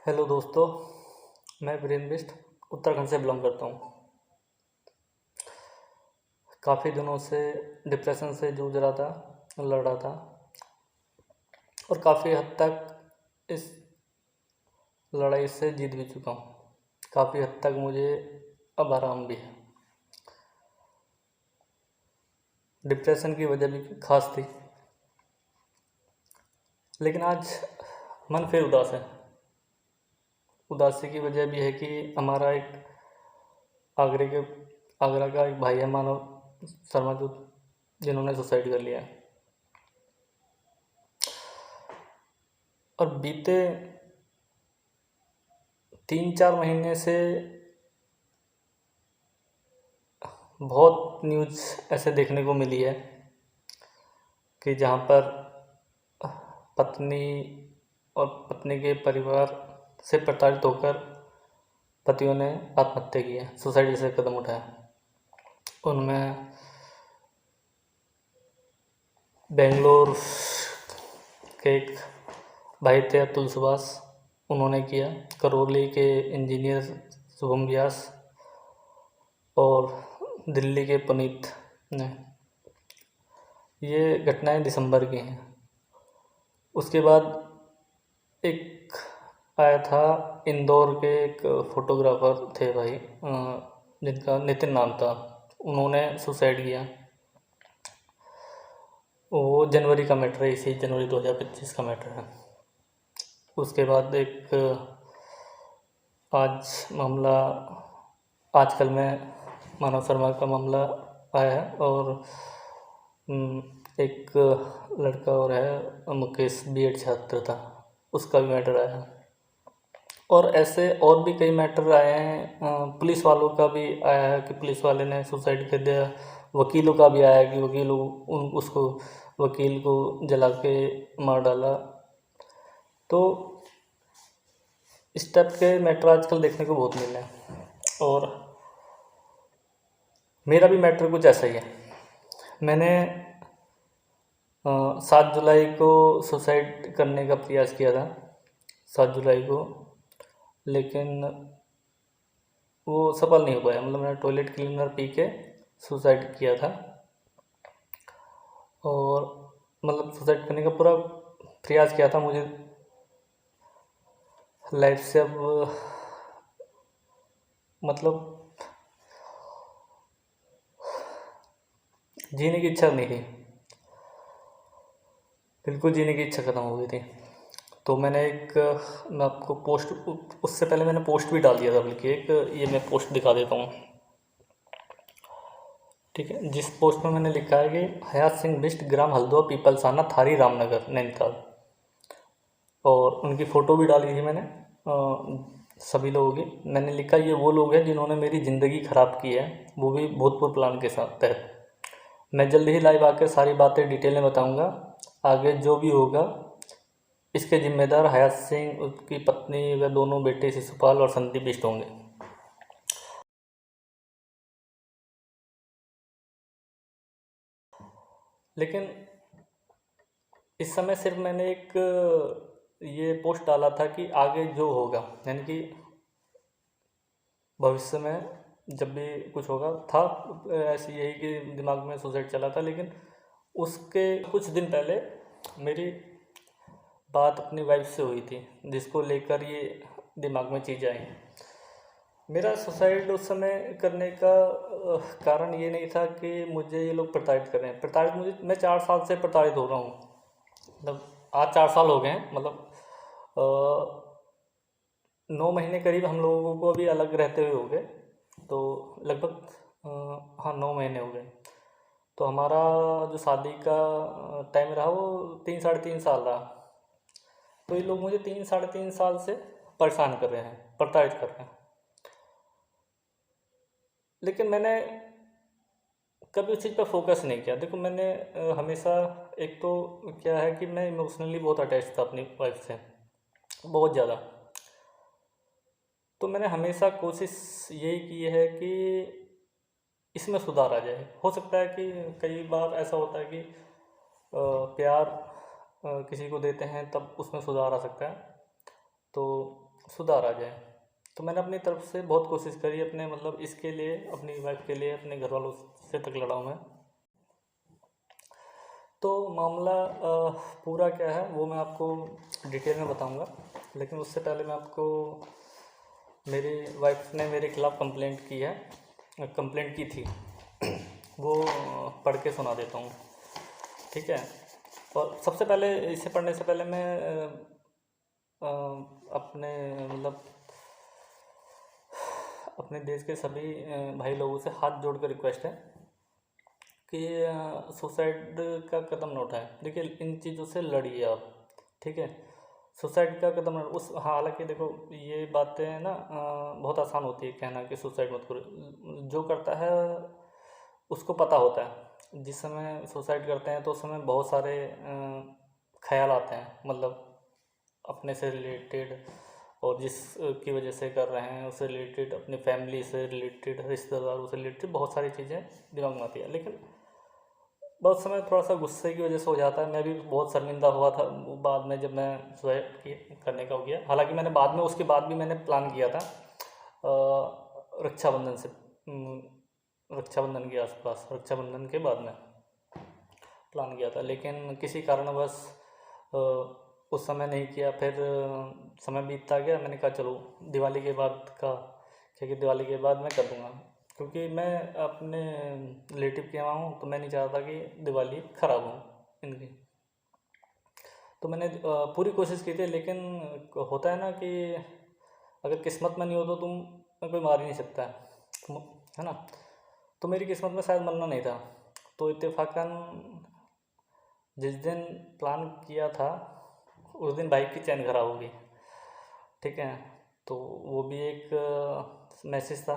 Hello दोस्तों। मैं वीरेंद्र बिष्ट उत्तराखंड से बिलोंग करता हूँ। काफ़ी दिनों से डिप्रेशन से जूझ रहा था, लड़ रहा था और काफ़ी हद तक इस लड़ाई से जीत भी चुका हूँ। काफ़ी हद तक मुझे अब आराम भी है। डिप्रेशन की वजह भी खास थी, लेकिन आज मन फिर उदास है। उदासी की वजह भी है कि हमारा एक आगरा का एक भाई है, मानव शर्मा, जो जिन्होंने सुसाइड कर लिया है। और बीते 3-4 महीने से बहुत न्यूज़ ऐसे देखने को मिली है कि जहाँ पर पत्नी और पत्नी के परिवार से प्रताड़ित होकर पतियों ने आत्महत्या की है, सुसाइड जैसे कदम उठाया। उनमें बेंगलोर के एक भाई थे, अतुल सुभाष, उन्होंने किया। करौली के इंजीनियर शुभम व्यास और दिल्ली के पुनीत ने। ये घटनाएं दिसंबर की हैं। उसके बाद एक आया था, इंदौर के एक फोटोग्राफर थे भाई, जिनका नितिन नाम था, उन्होंने सुसाइड किया। वो जनवरी का मैटर है, इसी जनवरी 2025 का मैटर है। उसके बाद एक आज मामला, आजकल में मानव शर्मा का मामला आया है। और एक लड़का और है, मुकेश B.Ed छात्र था, उसका भी मैटर आया है। और ऐसे और भी कई मैटर आए हैं। पुलिस वालों का भी आया है कि पुलिस वाले ने सुसाइड कर दिया। वकीलों का भी आया है कि वकील को जला के मार डाला। तो इस टाइप के मैटर आजकल देखने को बहुत मिल रहे हैं। और मेरा भी मैटर कुछ ऐसा ही है। मैंने 7 जुलाई को सुसाइड करने का प्रयास किया था, 7 जुलाई को, लेकिन वो सफल नहीं हो पाया। मतलब मैंने टॉयलेट क्लीनर पी के सुसाइड किया था। और मतलब सुसाइड करने का पूरा प्रयास किया था। मुझे लाइफ से अब मतलब जीने की इच्छा नहीं थी, बिल्कुल जीने की इच्छा ख़त्म हो गई थी। तो मैं आपको पोस्ट, उससे पहले मैंने पोस्ट भी डाल दिया था, बल्कि एक ये मैं पोस्ट दिखा देता हूँ, ठीक है। जिस पोस्ट में मैंने लिखा है कि हयात सिंह बिष्ट, ग्राम हल्द्वा, पीपलसाना, थारी, रामनगर, नैनीताल। और उनकी फ़ोटो भी डाली थी मैंने, सभी लोगों की। मैंने लिखा ये वो लोग हैं जिन्होंने मेरी ज़िंदगी ख़राब की है, वो भी भूतपूर्व प्लान के साथ तहत। मैं जल्द ही लाइव आकर सारी बातें डिटेल में बताऊंगा। आगे जो भी होगा इसके जिम्मेदार हयात सिंह, उसकी पत्नी व दोनों बेटे शिशुपाल और संदीप बिष्ट होंगे। लेकिन इस समय सिर्फ मैंने एक ये पोस्ट डाला था कि आगे जो होगा, यानी कि भविष्य में जब भी कुछ होगा था, ऐसे यही कि दिमाग में सुसाइड चला था। लेकिन उसके कुछ दिन पहले मेरी बात अपनी वाइफ से हुई थी, जिसको लेकर ये दिमाग में चीज़ आई। मेरा सुसाइड उस समय करने का कारण ये नहीं था कि मुझे ये लोग प्रताड़ित कर रहे हैं। मैं 4 साल से प्रताड़ित हो रहा हूँ। मतलब आज 4 साल हो गए हैं। मतलब 9 महीने करीब हम लोगों को अभी अलग रहते हुए हो गए। तो लगभग हाँ 9 महीने हो गए। तो हमारा जो शादी का टाइम रहा वो 3-3.5 साल रहा। तो ये लोग मुझे 3-3.5 साल से परेशान कर रहे हैं, प्रताड़ित कर रहे हैं। लेकिन मैंने कभी उस चीज़ पर फोकस नहीं किया। देखो, मैंने हमेशा, एक तो क्या है कि मैं इमोशनली बहुत अटैच था अपनी वाइफ से, बहुत ज़्यादा। तो मैंने हमेशा कोशिश यही की है कि इसमें सुधार आ जाए। हो सकता है कि कई बार ऐसा होता है कि प्यार किसी को देते हैं तब उसमें सुधार आ सकता है। तो सुधार आ जाए। तो मैंने अपनी तरफ से बहुत कोशिश करी अपने मतलब इसके लिए, अपनी वाइफ के लिए, अपने घर वालों से तक लड़ा हूँ मैं। तो मामला पूरा क्या है वो मैं आपको डिटेल में बताऊंगा, लेकिन उससे पहले मैं आपको मेरी वाइफ ने मेरे खिलाफ़ कंप्लेंट की है, कंप्लेंट की थी वो पढ़ के सुना देता हूँ, ठीक है। और सबसे पहले इसे पढ़ने से पहले मैं अपने मतलब अपने देश के सभी भाई लोगों से हाथ जोड़ कर रिक्वेस्ट है कि सुसाइड का कदम न उठाएं। देखिए इन चीज़ों से लड़िए आप, ठीक है। सुसाइड का कदम उस हालांकि देखो ये बातें ना बहुत आसान होती है कहना कि सुसाइड मत करो। जो करता है उसको पता होता है। जिस समय सुसाइड करते हैं तो उस समय बहुत सारे ख्याल आते हैं, मतलब अपने से रिलेटेड और जिस की वजह से कर रहे हैं उससे रिलेटेड, अपनी फैमिली से रिलेटेड, रिश्तेदारों से रिलेटेड बहुत सारी चीज़ें दिमाग में आती है। लेकिन बहुत समय थोड़ा सा गुस्से की वजह से हो जाता है। मैं भी बहुत शर्मिंदा हुआ था बाद में जब मैं सुसाइड करने का हो गया। हालांकि मैंने बाद में उसके बाद भी मैंने प्लान किया था रक्षाबंधन से रक्षाबंधन के आसपास, रक्षाबंधन के बाद में प्लान किया था, लेकिन किसी कारणवश उस समय नहीं किया। फिर समय बीतता गया, मैंने कहा चलो दिवाली के बाद का, क्योंकि दिवाली के बाद मैं कर दूँगा, क्योंकि मैं अपने रिलेटिव के यहाँ हूँ तो मैं नहीं चाहता कि दिवाली ख़राब हो इनकी। तो मैंने पूरी कोशिश की थी, लेकिन होता है ना कि अगर किस्मत में नहीं हो तो तुम कोई मार ही नहीं सकता है ना। तो मेरी किस्मत में शायद मरना नहीं था। तो इत्तेफाकन जिस दिन प्लान किया था उस दिन बाइक की चैन खराब हो गई, ठीक है। तो वो भी एक मैसेज था,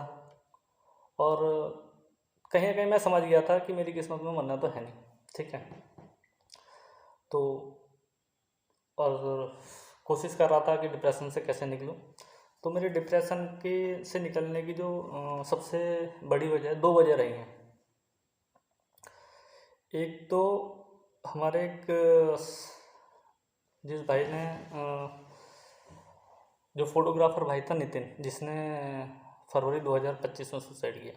और कहीं ना कहीं मैं समझ गया था कि मेरी किस्मत में मरना तो है नहीं, ठीक है। तो और कोशिश कर रहा था कि डिप्रेशन से कैसे निकलूं। तो मेरे डिप्रेशन के से निकलने की जो सबसे बड़ी वजह, दो वजह रही हैं। एक तो हमारे एक जिस भाई ने जो फोटोग्राफर भाई था नितिन, जिसने फरवरी 2025 में सुसाइड किया,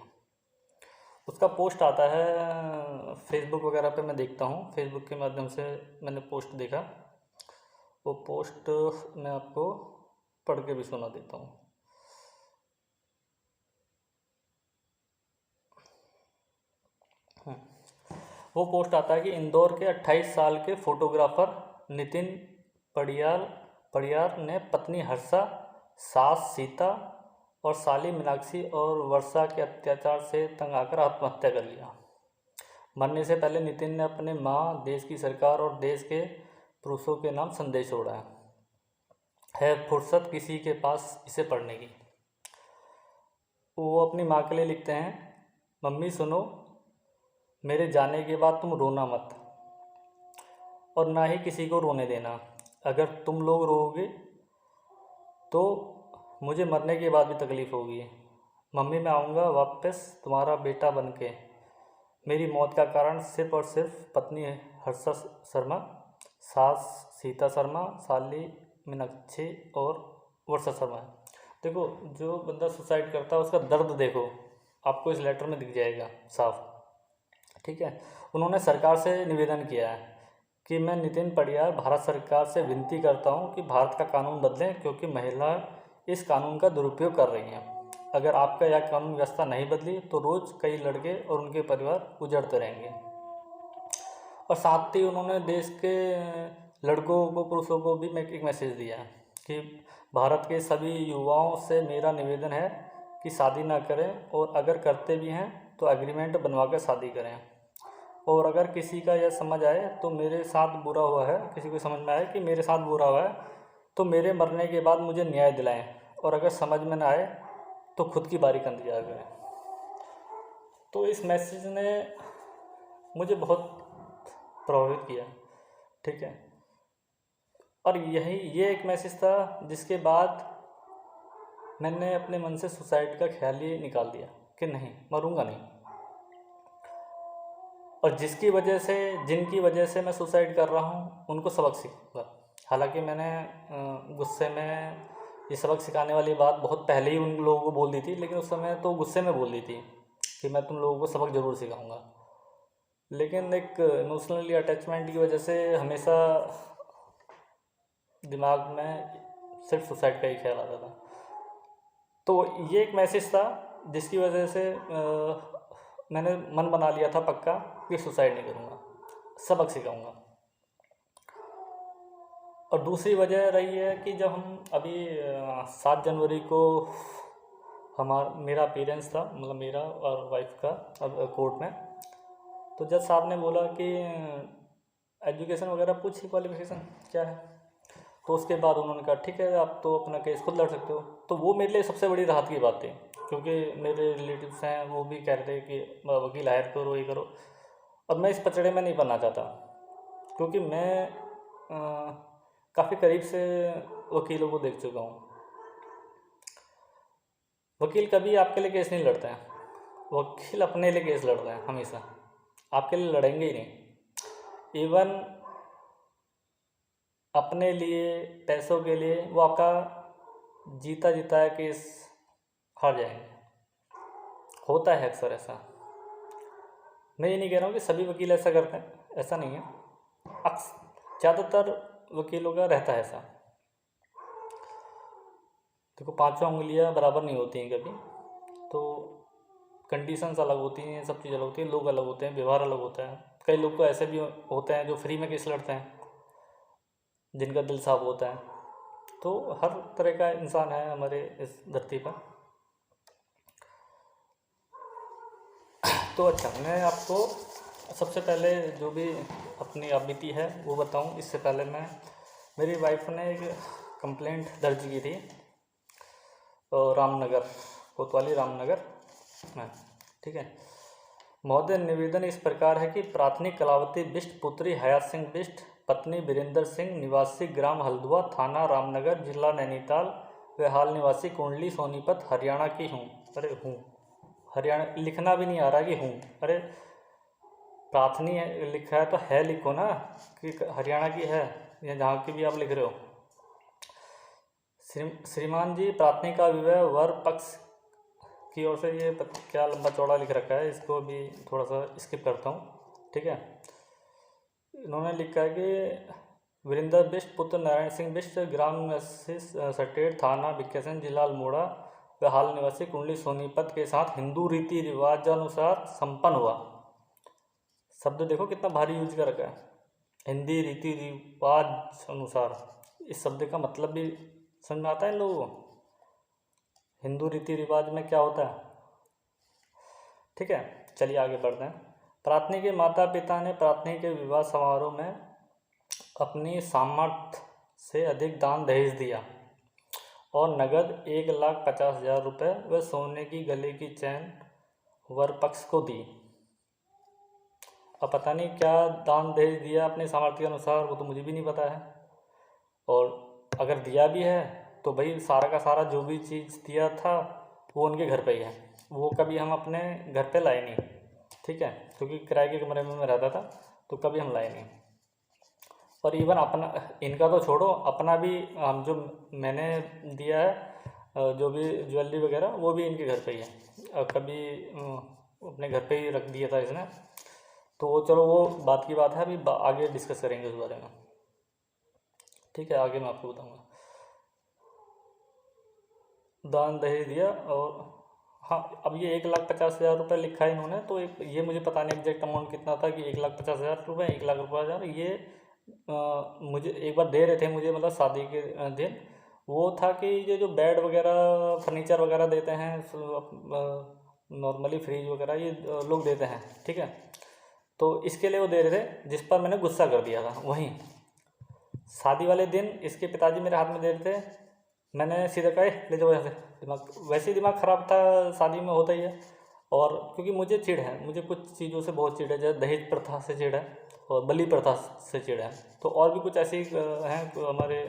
उसका पोस्ट आता है फेसबुक वगैरह पे, मैं देखता हूँ फेसबुक के माध्यम से मैंने पोस्ट देखा। वो पोस्ट मैं आपको पढ़ के भी सुना देता हूँ। वो पोस्ट आता है कि इंदौर के 28 साल के फोटोग्राफर नितिन पडियाल पडियार ने पत्नी हर्षा, सास सीता और साली मीनाक्षी और वर्षा के अत्याचार से तंग आकर आत्महत्या कर लिया। मरने से पहले नितिन ने अपने माँ, देश की सरकार और देश के पुरुषों के नाम संदेश छोड़ा है फुर्सत किसी के पास इसे पढ़ने की। वो अपनी माँ के लिए लिखते हैं, मम्मी सुनो, मेरे जाने के बाद तुम रोना मत और ना ही किसी को रोने देना। अगर तुम लोग रोओगे तो मुझे मरने के बाद भी तकलीफ़ होगी। मम्मी मैं आऊँगा वापस तुम्हारा बेटा बन के। मेरी मौत का कारण सिर्फ और सिर्फ पत्नी हर्षा शर्मा, सास सीता शर्मा, साली मीनाक्षी और वर्षा शर्मा है। देखो जो बंदा सुसाइड करता है उसका दर्द देखो, आपको इस लेटर में दिख जाएगा साफ, ठीक है। उन्होंने सरकार से निवेदन किया है कि मैं नितिन पडियार भारत सरकार से विनती करता हूं कि भारत का कानून बदलें, क्योंकि महिलाएं इस कानून का दुरुपयोग कर रही हैं। अगर आपका यह कानून व्यवस्था नहीं बदली तो रोज़ कई लड़के और उनके परिवार उजड़ते रहेंगे। और साथ ही उन्होंने देश के लड़कों को, पुरुषों को भी एक मैसेज दिया है कि भारत के सभी युवाओं से मेरा निवेदन है कि शादी ना करें, और अगर करते भी हैं तो एग्रीमेंट बनवा कर शादी करें। और अगर किसी का यह समझ आए तो मेरे साथ बुरा हुआ है, किसी को समझ में आए कि मेरे साथ बुरा हुआ है तो मेरे मरने के बाद मुझे न्याय दिलाएं, और अगर समझ में ना आए तो खुद की बारी का इंतजार करें। तो इस मैसेज ने मुझे बहुत प्रभावित किया, ठीक है। और ये एक मैसेज था जिसके बाद मैंने अपने मन से सुसाइड का ख्याल ही निकाल दिया कि नहीं, मरूंगा नहीं। और जिनकी वजह से मैं सुसाइड कर रहा हूँ उनको सबक सीखूंगा। हालांकि मैंने गुस्से में ये सबक सिखाने वाली बात बहुत पहले ही उन लोगों को बोल दी थी, लेकिन उस समय तो गुस्से में बोल दी थी कि मैं तुम लोगों को सबक ज़रूर सिखाऊंगा। लेकिन एक इमोशनली अटैचमेंट की वजह से हमेशा दिमाग में सिर्फ सुसाइड का ही ख्याल आता था। तो ये एक मैसेज था जिसकी वजह से मैंने मन बना लिया था पक्का कि सुसाइड नहीं करूँगा, सबक सिखाऊंगा। और दूसरी वजह रही है कि जब हम अभी 7 जनवरी को मेरा अपीयरेंस था, मतलब मेरा और वाइफ का अब कोर्ट में, तो जज साहब ने बोला कि एजुकेशन वगैरह पूछी, क्वालिफिकेशन क्या है। तो उसके बाद उन्होंने कहा ठीक है आप तो अपना केस खुद लड़ सकते हो। तो वो मेरे लिए सबसे बड़ी राहत की बात थी, क्योंकि मेरे रिलेटिव्स हैं वो भी कह रहे थे कि वकील हायर करो, ये करो। अब मैं इस पचड़े में नहीं बनना चाहता, क्योंकि मैं काफ़ी करीब से वकीलों को देख चुका हूँ। वकील कभी आपके लिए केस नहीं लड़ते हैं, वकील अपने लिए केस लड़ रहे हैं हमेशा, आपके लिए लड़ेंगे ही नहीं। इवन अपने लिए, पैसों के लिए वो आपका जीता जीता है केस हार जाएंगे। होता है अक्सर ऐसा। मैं ये नहीं कह रहा हूँ कि सभी वकील ऐसा करते हैं, ऐसा नहीं है, ज़्यादातर वकीलों का रहता है ऐसा। देखो पांचों उंगलियां बराबर नहीं होती हैं कभी, तो कंडीशंस अलग होती हैं, सब चीज़ अलग होती है, लोग अलग होते हैं, व्यवहार अलग होता है। कई लोग तो ऐसे भी होते हैं जो फ्री में केस लड़ते हैं, जिनका दिल साफ होता है। तो हर तरह का इंसान है हमारे इस धरती पर। तो अच्छा, मैं आपको सबसे पहले जो भी अपनी आप बीती है वो बताऊं। इससे पहले मेरी वाइफ ने एक कंप्लेंट दर्ज की थी रामनगर, कोतवाली रामनगर में, ठीक है। महोदय, निवेदन इस प्रकार है कि प्राथमिक कलावती बिष्ट पुत्री हयात सिंह बिष्ट, पत्नी वीरेंद्र सिंह, निवासी ग्राम हल्द्वा, थाना रामनगर, जिला नैनीताल, व हाल निवासी कुंडली सोनीपत, हरियाणा की हूँ। अरे हूँ, हरियाणा लिखना भी नहीं आ रहा कि हूँ। अरे प्रार्थनी है लिखा है तो है लिखो ना, कि हरियाणा की है या जहाँ की भी आप लिख रहे हो। श्रीमान जी, प्रार्थनी का विवाह वर पक्ष की ओर से, ये क्या लंबा चौड़ा लिख रखा है, इसको भी थोड़ा सा स्किप करता हूँ, ठीक है। इन्होंने लिखा है कि वीरेंद्र बिष्ट पुत्र नारायण सिंह बिष्ट, ग्राम सटेट, थाना भिक्केसन, जिला अल्मोड़ा, व हाल निवासी कुंडली सोनीपत के साथ हिंदू रीति रिवाजानुसार संपन्न हुआ। शब्द देखो कितना भारी यूज कर रखा है, हिंदी रीति रिवाज अनुसार। इस शब्द का मतलब भी समझ में आता है इन लोगों को, हिंदू रीति रिवाज में क्या होता है, ठीक है। चलिए आगे बढ़ते हैं। प्रार्थनी के माता पिता ने प्रार्थनी के विवाह समारोह में अपनी सामर्थ्य से अधिक दान दहेज दिया और नगद 1,50,000 रुपये व सोने की गले की चैन वर पक्ष को दी। अब पता नहीं क्या दान दहेज दिया अपने सामर्थ्य के अनुसार, वो तो मुझे भी नहीं पता है। और अगर दिया भी है तो भाई सारा का सारा जो भी चीज़ दिया था वो उनके घर पे ही है, वो कभी हम अपने घर पे लाए नहीं, ठीक है, क्योंकि किराए के कमरे में मैं रहता था, तो कभी हम लाए नहीं। और इवन अपना, इनका तो छोड़ो, अपना भी हम जो मैंने दिया है जो भी ज्वेलरी वगैरह, वो भी इनके घर पे ही है। कभी अपने घर पे ही रख दिया था इसने, तो वो चलो वो बात की बात है, अभी आगे डिस्कस करेंगे उस बारे में, ठीक है। आगे मैं आपको बताऊंगा। दान दहेज दिया, और हाँ, अब ये 1,50,000 रुपये लिखा है इन्होंने, तो ये मुझे पता नहीं एग्जैक्ट अमाउंट कितना था, कि 1,50,000 रुपये, 1,00,000 रुपये, ये मुझे एक बार दे रहे थे मुझे, मतलब शादी के दिन। वो था कि ये जो बेड वगैरह, फर्नीचर वगैरह देते हैं नॉर्मली, फ्रिज वगैरह ये लोग देते हैं, ठीक है। तो इसके लिए वो दे रहे थे, जिस पर मैंने गुस्सा कर दिया था। वहीं शादी वाले दिन इसके पिताजी मेरे हाथ में दे रहे थे, मैंने सीधा कहा ले जाओ यहाँ से। दिमाग वैसे ही दिमाग ख़राब था, शादी में होता ही है। और क्योंकि मुझे चिढ़ है, मुझे कुछ चीज़ों से बहुत चिढ़ है, जैसे दहेज प्रथा से चिढ़ है और बलि प्रथा से चिढ़ है, तो और भी कुछ ऐसी हैं हमारे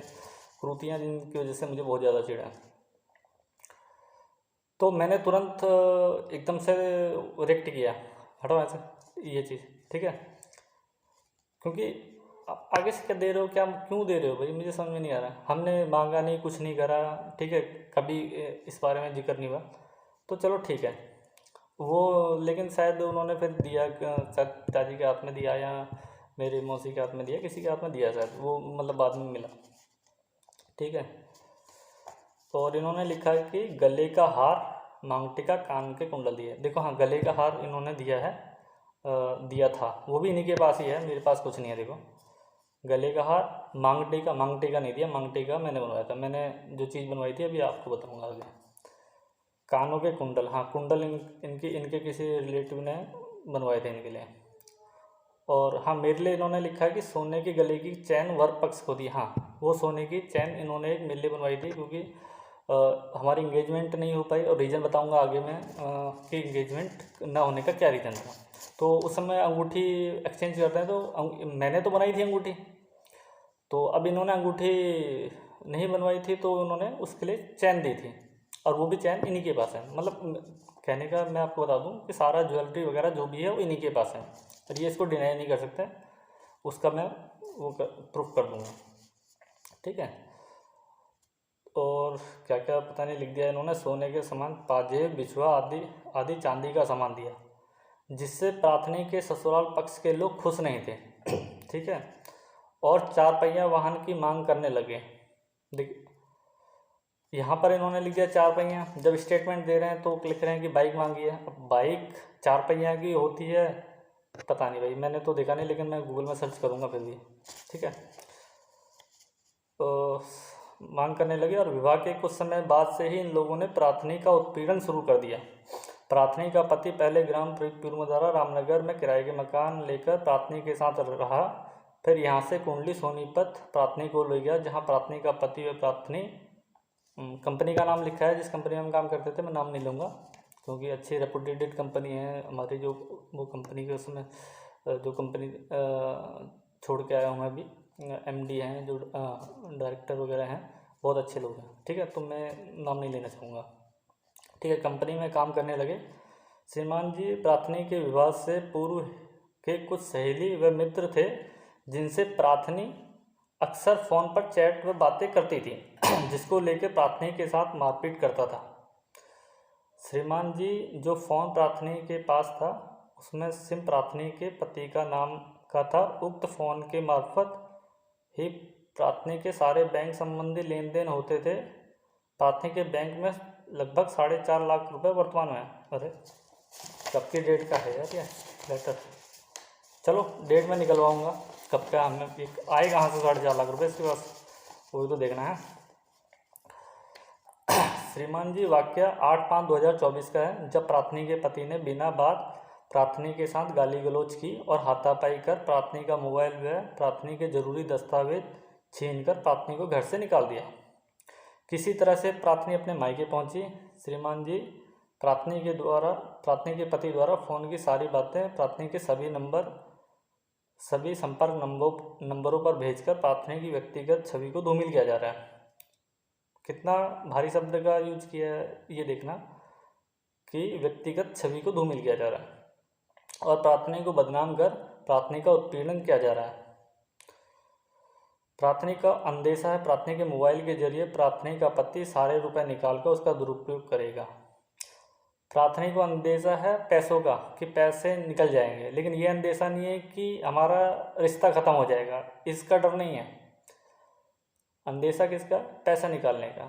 कुरीतियाँ जिनकी वजह से मुझे बहुत ज़्यादा चिढ़ है। तो मैंने तुरंत एकदम से रिएक्ट किया, हटो ऐसे ये चीज़, ठीक है। क्योंकि आगे से क्या दे रहे हो, क्या क्यों दे रहे हो भाई, मुझे समझ में नहीं आ रहा। हमने मांगा नहीं, कुछ नहीं करा, ठीक है, कभी इस बारे में जिक्र नहीं हुआ, तो चलो ठीक है वो। लेकिन शायद उन्होंने फिर दिया, शायद पिताजी के हाथ में दिया या मेरी मौसी के हाथ में दिया, किसी के हाथ में दिया शायद वो, मतलब बाद में मिला, ठीक है। और इन्होंने लिखा है कि गले का हार, मांग टीका, कान के कुंडल दिए। देखो हाँ, गले का हार इन्होंने दिया है, दिया था, वो भी इन्हीं के पास ही है, मेरे पास कुछ नहीं है। देखो गले का हार, मांग टीका नहीं दिया, मांग टीका मैंने बनवाया था, मैंने जो चीज़ बनवाई थी अभी आपको बताऊंगा आगे। कानों के कुंडल, हाँ कुंडल इनके इनके किसी रिलेटिव ने बनवाए थे इनके लिए। और हाँ, मेरे लिए इन्होंने लिखा है कि सोने की गले की चैन वर पक्ष को दी। हाँ, वो सोने की चैन इन्होंने एक मेरे लिए बनवाई थी, क्योंकि हमारी इंगेजमेंट नहीं हो पाई, और रीज़न बताऊंगा आगे मैं कि इंगेजमेंट ना होने का क्या रीज़न था। तो उस समय अंगूठी एक्सचेंज करते हैं, तो मैंने तो बनाई थी अंगूठी, तो अब इन्होंने अंगूठी नहीं बनवाई थी, तो उन्होंने उसके लिए चैन दी थी, और वो भी चैन इन्हीं के पास है। मतलब कहने का मैं आपको बता दूं कि सारा ज्वेलरी वगैरह जो भी है वो इन्हीं के पास है, और ये इसको डिनाई नहीं कर सकते, उसका मैं वो प्रूफ कर दूंगा, ठीक है। और क्या क्या पता नहीं लिख दिया इन्होंने, सोने के समान पाजेब, बिछुआ आदि आदि चांदी का सामान दिया, जिससे प्रार्थनी के ससुराल पक्ष के लोग खुश नहीं थे ठीक है। और 4 पहिया वाहन की मांग करने लगे। देख, यहाँ पर इन्होंने लिख दिया 4 पहिया, जब स्टेटमेंट दे रहे हैं तो लिख रहे हैं कि बाइक मांगी है। अब बाइक 4 पहिया की होती है, पता नहीं भाई, मैंने तो देखा नहीं, लेकिन मैं गूगल में सर्च करूँगा फिर भी, ठीक है। तो मांग करने लगे, और विवाह के कुछ समय बाद से ही इन लोगों ने प्रार्थनी का उत्पीड़न शुरू कर दिया। प्रार्थनी का पति पहले ग्राम पीरमदारा रामनगर में किराए के मकान लेकर प्रार्थनी के साथ रहा, फिर यहाँ से कुंडली सोनीपत प्रार्थनी को ले गया, जहाँ प्रार्थनी का पति व प्रार्थनी, कंपनी का नाम लिखा है जिस कंपनी में हम काम करते थे, मैं नाम नहीं लूँगा क्योंकि अच्छी रेपुटेटेड कंपनी है हमारी, जो वो कंपनी के उसमें जो कंपनी छोड़ के आया हूँ मैं अभी, एमडी हैं जो डायरेक्टर वगैरह हैं, बहुत अच्छे लोग हैं, ठीक है, तो मैं नाम नहीं लेना चाहूँगा, ठीक है। कंपनी में काम करने लगे। श्रीमान जी प्रार्थनी के विवाह से पूर्व के कुछ सहेली व मित्र थे, जिनसे प्रार्थनी अक्सर फ़ोन पर चैट व बातें करती थी जिसको लेकर प्रार्थनी के साथ मारपीट करता था। श्रीमान जी जो फ़ोन प्रार्थनी के पास था उसमें सिम प्रार्थनी के पति का नाम का था। उक्त फ़ोन के मार्फत ही प्रार्थनी के सारे बैंक संबंधी लेन देन होते थे। प्रार्थनी के बैंक में लगभग 4.5 लाख रुपए वर्तमान में। अरे कब की डेट का है यार ये लेटर, चलो डेट में निकलवाऊँगा कब का, हमें आए कहाँ से 4.5 लाख रुपए इसके पास, वो भी तो देखना है। श्रीमान जी वाक्य 8/5/2024 का है, जब प्रार्थनी के पति ने बिना बात प्रार्थनी के साथ गाली गलौज की और हाथापाई कर प्रार्थनी का मोबाइल व प्रार्थनी के जरूरी दस्तावेज छीनकर प्रार्थनी को घर से निकाल दिया। किसी तरह से प्रार्थनी अपने मायके पहुंची। श्रीमान जी प्रार्थनी के पति द्वारा फ़ोन की सारी बातें प्रार्थनी के सभी संपर्क नंबरों पर भेजकर प्रार्थनी की व्यक्तिगत छवि को धूमिल किया जा रहा है। कितना भारी शब्द का यूज किया है ये देखना, कि व्यक्तिगत छवि को धूमिल किया जा रहा है और प्रार्थनी को बदनाम कर प्रार्थनी का उत्पीड़न किया जा रहा है। प्रार्थनी का अंदेशा है प्रार्थनी के मोबाइल के जरिए प्रार्थनी का पति सारे रुपए निकालकर उसका दुरुपयोग करेगा। प्रार्थनी को अंदेशा है पैसों का कि पैसे निकल जाएंगे, लेकिन ये अंदेशा नहीं है कि हमारा रिश्ता ख़त्म हो जाएगा, इसका डर नहीं है। अंदेशा किसका? पैसा निकालने का,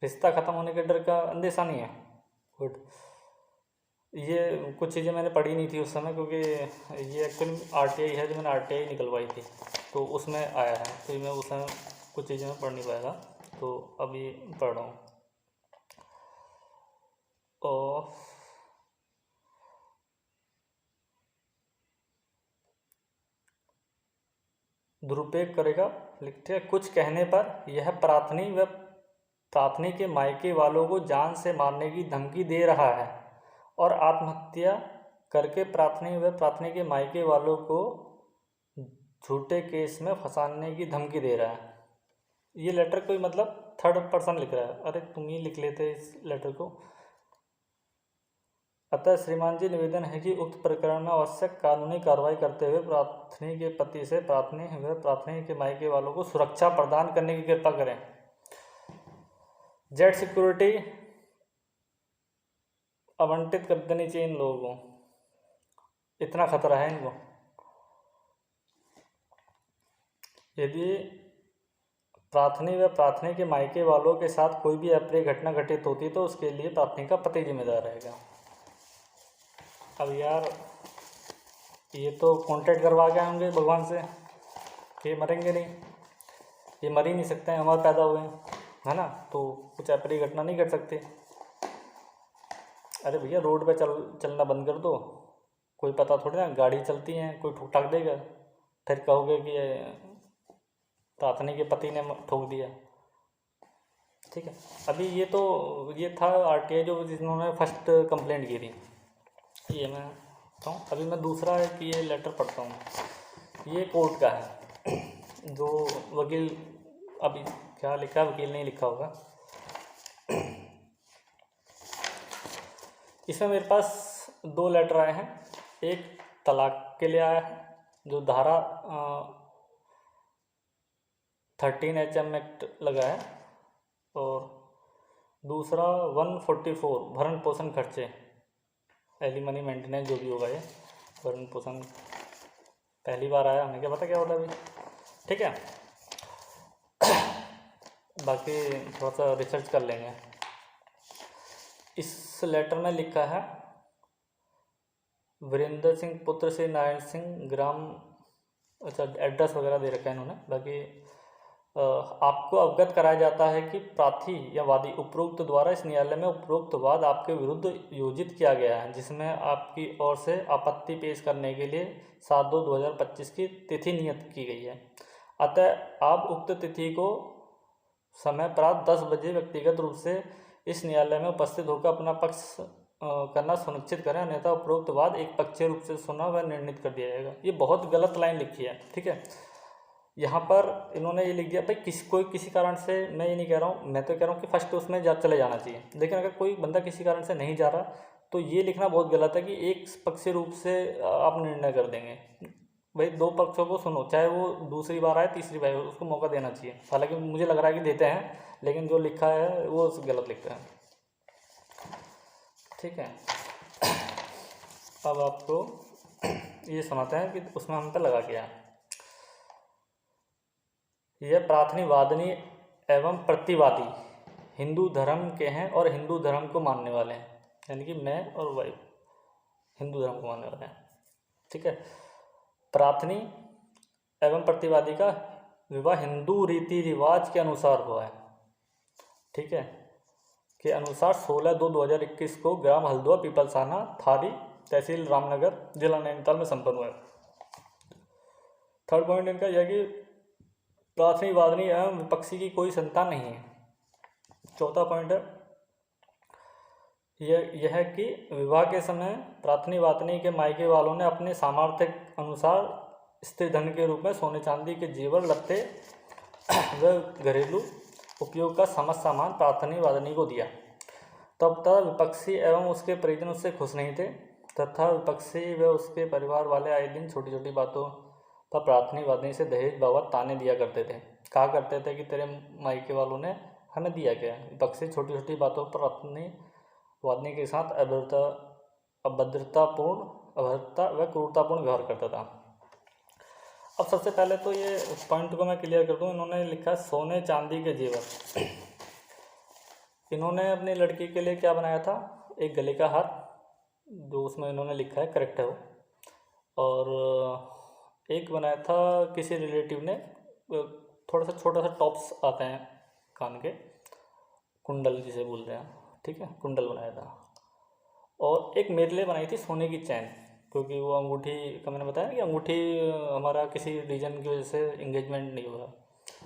रिश्ता ख़त्म होने के डर का अंदेशा नहीं है। गुड, ये कुछ चीज़ें मैंने पढ़ी नहीं थी उस समय, क्योंकि ये एक्चुअली आरटीआई है जो मैंने आरटीआई निकलवाई थी तो उसमें आया है, तो मैं उस समय कुछ चीज़ें मैं पढ़ नहीं पाया था, तो अब ये पढ़ रहा हूँ। और दुरुपयोग करेगा लिखते हैं। कुछ कहने पर यह प्रार्थनी के मायके वालों को जान से मारने की धमकी दे रहा है और आत्महत्या करके प्रार्थनी के मायके वालों को झूठे केस में फंसाने की धमकी दे रहा है। ये लेटर कोई मतलब थर्ड पर्सन लिख रहा है, अरे तुम ही लिख लेते इस लेटर को। अतः श्रीमान जी निवेदन है कि उक्त प्रकरण में आवश्यक कानूनी कार्रवाई करते हुए प्रार्थनी के पति से प्रार्थनी व प्रार्थनी के मायके वालों को सुरक्षा प्रदान करने की कृपा करें। जेट सिक्योरिटी आवंटित कर देनी चाहिए इन लोगों को, इतना खतरा है इनको। यदि प्रार्थनी व प्रार्थनी के मायके वालों के साथ कोई भी अप्रिय घटना घटित होती तो उसके लिए प्रार्थनी का पति जिम्मेदार रहेगा। अब यार ये तो कॉन्टैक्ट करवा के आएंगे भगवान से, ये मरेंगे नहीं, ये मर ही नहीं सकते हैं, हमारे पैदा हुए हैं, है ना, तो कुछ अप्रिय घटना नहीं घट सकती। अरे भैया रोड पे चलना बंद कर दो, कोई पता थोड़ी ना, गाड़ी चलती हैं, कोई ठोक ठाक देगा, फिर कहोगे कि प्रार्थनी के पति ने ठोक दिया। ठीक है, अभी ये था आरटीआई जो जिन्होंने फर्स्ट कंप्लेंट की थी, ये मैं बताऊँ। अभी मैं दूसरा कि ये लेटर पढ़ता हूँ, ये कोर्ट का है, जो वकील, अभी क्या लिखा है, वकील नहीं लिखा होगा। इसमें मेरे पास 2 लेटर आए हैं। एक तलाक के लिए आया है, जो धारा 13 HM एक्ट लगा है, और दूसरा 144 भरण पोषण खर्चे, एलिमनी मेंटेनेंस जो भी होगा, ये भरण पोषण पहली बार आया, हमें क्या पता क्या होता है अभी। ठीक है, बाकी थोड़ा सा रिसर्च कर लेंगे। इस लेटर में लिखा है, वीरेंद्र सिंह पुत्र से नारायण सिंह, ग्राम, अच्छा एड्रेस वगैरह दे रखा है इन्होंने। बाकी आपको अवगत कराया जाता है कि प्रार्थी या वादी उपरोक्त द्वारा इस न्यायालय में उपरोक्त वाद आपके विरुद्ध योजित किया गया है, जिसमें आपकी ओर से आपत्ति पेश करने के लिए 7/2/2025 की तिथि नियत की गई है। अतः आप उक्त तिथि को समय प्रात 10 बजे व्यक्तिगत रूप से इस न्यायालय में उपस्थित होकर अपना पक्ष करना सुनिश्चित करें, अन्यथा उपरोक्त वाद एक पक्षीय रूप से सुना व निर्णित कर दिया जाएगा। ये बहुत गलत लाइन लिखी है। ठीक है, यहाँ पर इन्होंने ये लिख दिया भाई किसी कारण से, मैं ये नहीं कह रहा हूँ, मैं तो कह रहा हूँ कि फर्स्ट उसमें चले जाना चाहिए, लेकिन अगर कोई बंदा किसी कारण से नहीं जा रहा तो ये लिखना बहुत गलत है कि एक पक्षीय रूप से आप निर्णय कर देंगे। भाई 2 पक्षों को सुनो, चाहे वो दूसरी बार आए तीसरी बार, उसको मौका देना चाहिए। हालांकि मुझे लग रहा है कि देते हैं, लेकिन जो लिखा है वो गलत लिखा है। ठीक है, अब आपको ये सुनाते हैं कि उसमें हम पे लगा क्या। यह प्रार्थनी वादनी एवं प्रतिवादी हिंदू धर्म के हैं और हिंदू धर्म को मानने वाले हैं, यानी कि मैं और वाइफ हिंदू धर्म को मानने वाले हैं। ठीक है, प्रार्थनी एवं प्रतिवादी का विवाह हिंदू रीति रिवाज के अनुसार हुआ है। ठीक है, के अनुसार 16/2/2021 को ग्राम हल्द्वा पीपलसाना थारी, तहसील रामनगर, जिला नैनीताल में संपन्न हुआ है। थर्ड पॉइंट इनका यह कि प्रार्थनी वादनी एवं विपक्षी की कोई संतान नहीं है। चौथा पॉइंट है यह है कि विवाह के समय प्रार्थनी वादनी के मायके वालों ने अपने सामर्थ्य अनुसार स्थिर धन के रूप में सोने चांदी के जेवर लत्ते व घरेलू उपयोग का समस्त सामान प्रार्थनी वादनी को दिया। तब तक विपक्षी एवं उसके परिजन उससे खुश नहीं थे तथा विपक्षी व उसके परिवार वाले आए दिन छोटी छोटी बातों पर प्रार्थनी वादनी से दहेज बाबत ताने दिया करते थे। कहा करते थे कि तेरे मायके वालों ने हमें दिया क्या। विपक्षी छोटी छोटी बातों पर अपनी वादनी के साथ अभद्रता व क्रूरतापूर्ण व्यवहार करता था। अब सबसे पहले तो ये पॉइंट को मैं क्लियर कर दूं। इन्होंने लिखा सोने चांदी के जेवर। इन्होंने अपनी लड़की के लिए क्या बनाया था, एक गले का हार, जो उसमें इन्होंने लिखा है, करेक्ट है वो, और एक बनाया था किसी रिलेटिव ने, थोड़ा सा छोटा सा टॉप्स आते हैं कान के, कुंडल जिसे बोलते हैं, ठीक है, कुंडल बनाया था। और एक मेरे लिए बनाई थी सोने की चैन, क्योंकि वो अंगूठी का मैंने बताया कि अंगूठी हमारा किसी रीजन की वजह से इंगेजमेंट नहीं हुआ,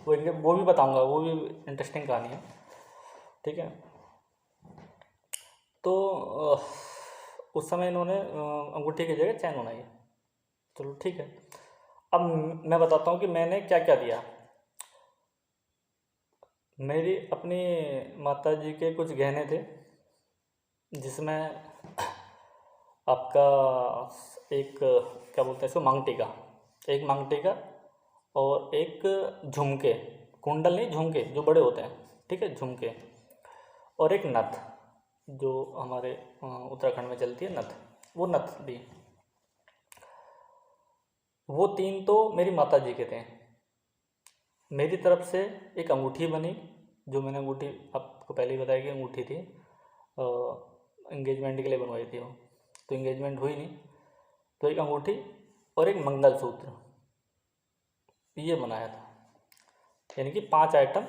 वो भी बताऊंगा, वो भी इंटरेस्टिंग कहानी है। ठीक है, तो उस समय इन्होंने अंगूठी की जगह चैन बनाई। चलो ठीक है, अब मैं बताता हूँ कि मैंने क्या क्या दिया। मेरी अपनी माता जी के कुछ गहने थे, जिसमें आपका एक क्या बोलते हैं इसको, मांग टीका, एक मांग टीका और एक झुमके, कुंडल नहीं झुमके जो बड़े होते हैं, ठीक है, झुमके, और एक नथ जो हमारे उत्तराखंड में चलती है नथ, वो नथ भी। वो तीन तो मेरी माता जी के थे। मेरी तरफ से एक अंगूठी बनी, जो मैंने अंगूठी आपको पहले ही बताया कि अंगूठी थी, एंगेजमेंट के लिए बनवाई थी वो, तो एंगेजमेंट हुई नहीं, तो एक अंगूठी और एक मंगलसूत्र ये बनाया था, यानी कि 5 आइटम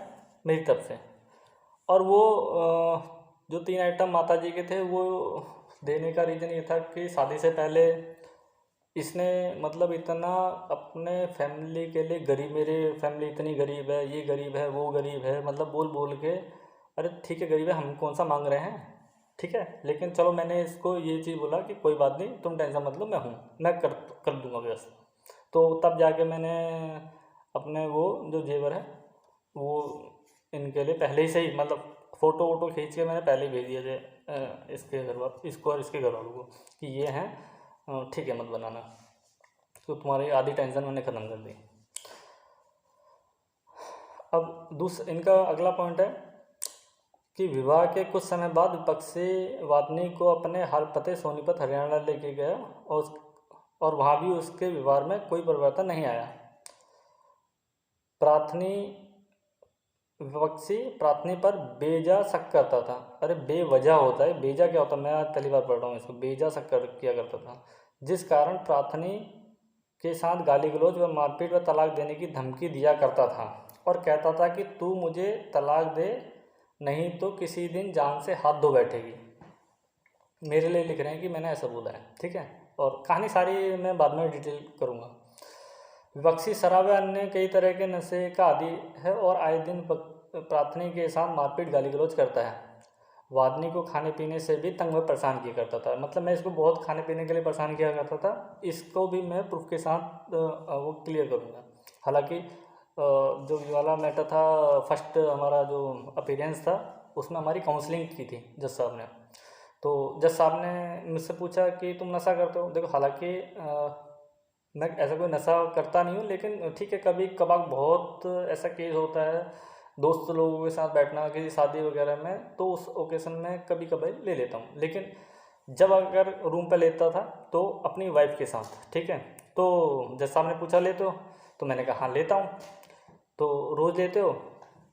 मेरी तरफ से। और वो जो 3 आइटम माता जी के थे वो देने का रीज़न ये था कि शादी से पहले इसने मतलब इतना अपने फैमिली के लिए गरीब, मेरे फैमिली इतनी गरीब है, ये गरीब है, वो गरीब है, मतलब बोल बोल के, अरे ठीक है गरीब है, हम कौन सा मांग रहे हैं, ठीक है, लेकिन चलो मैंने इसको ये चीज़ बोला कि कोई बात नहीं, तुम टेंशन मत लो, मैं हूँ, मैं कर दूंगा व्यवस्था। तो तब जाके मैंने अपने वो जो जेवर है वो इनके लिए पहले ही से ही मतलब फ़ोटो वोटो खींच के मैंने पहले ही भेज दिए थे इसके घर वालों, इसको और इसके घर वालों को, कि ये हैं, ठीक है मत बनाना, तो तुम्हारी आधी टेंशन मैंने ख़त्म कर दी। अब इनका अगला पॉइंट है कि विवाह के कुछ समय बाद विपक्षी वादनी को अपने हाल पते सोनीपत हरियाणा लेके गया, और वहाँ भी उसके व्यवहार में कोई परिवर्तन नहीं आया। प्रार्थनी विपक्षी प्रार्थनी पर बेजा शक करता था। अरे बेवजह होता है, बेजा क्या होता है, मैं आज पहली बार पढ़ रहा हूँ इसको, बेजा शक किया करता था, जिस कारण प्रार्थनी के साथ गाली गलौज व मारपीट व तलाक देने की धमकी दिया करता था, और कहता था कि तू मुझे तलाक दे, नहीं तो किसी दिन जान से हाथ धो बैठेगी। मेरे लिए लिख रहे हैं कि मैंने ऐसा बोला है, ठीक है, और कहानी सारी मैं बाद में डिटेल करूँगा। विपक्षी शराब व अन्य कई तरह के नशे का आदी है और आए दिन प्रार्थनी के साथ मारपीट गाली गलौज करता है। वादनी को खाने पीने से भी तंग व परेशान किया करता था, मतलब मैं इसको बहुत खाने पीने के लिए परेशान किया करता था, इसको भी मैं प्रूफ के साथ वो क्लियर करूँगा। हालांकि जो ये वाला मैटर था, फर्स्ट हमारा जो अपीयरेंस था उसमें हमारी काउंसलिंग की थी जज साहब ने, तो जज साहब ने मुझसे पूछा कि तुम नशा करते हो। देखो हालांकि मैं ऐसा कोई नशा करता नहीं हूँ, लेकिन ठीक है कभी कभार बहुत ऐसा केस होता है दोस्त लोगों के साथ बैठना किसी शादी वगैरह में, तो उस ओकेज़न में कभी कभी ले लेता हूँ, लेकिन जब अगर रूम पे लेता था तो अपनी वाइफ के साथ, ठीक है। तो जज साहब ने पूछा लेते हो, तो मैंने कहा हाँ लेता हूँ। तो रोज़ लेते हो?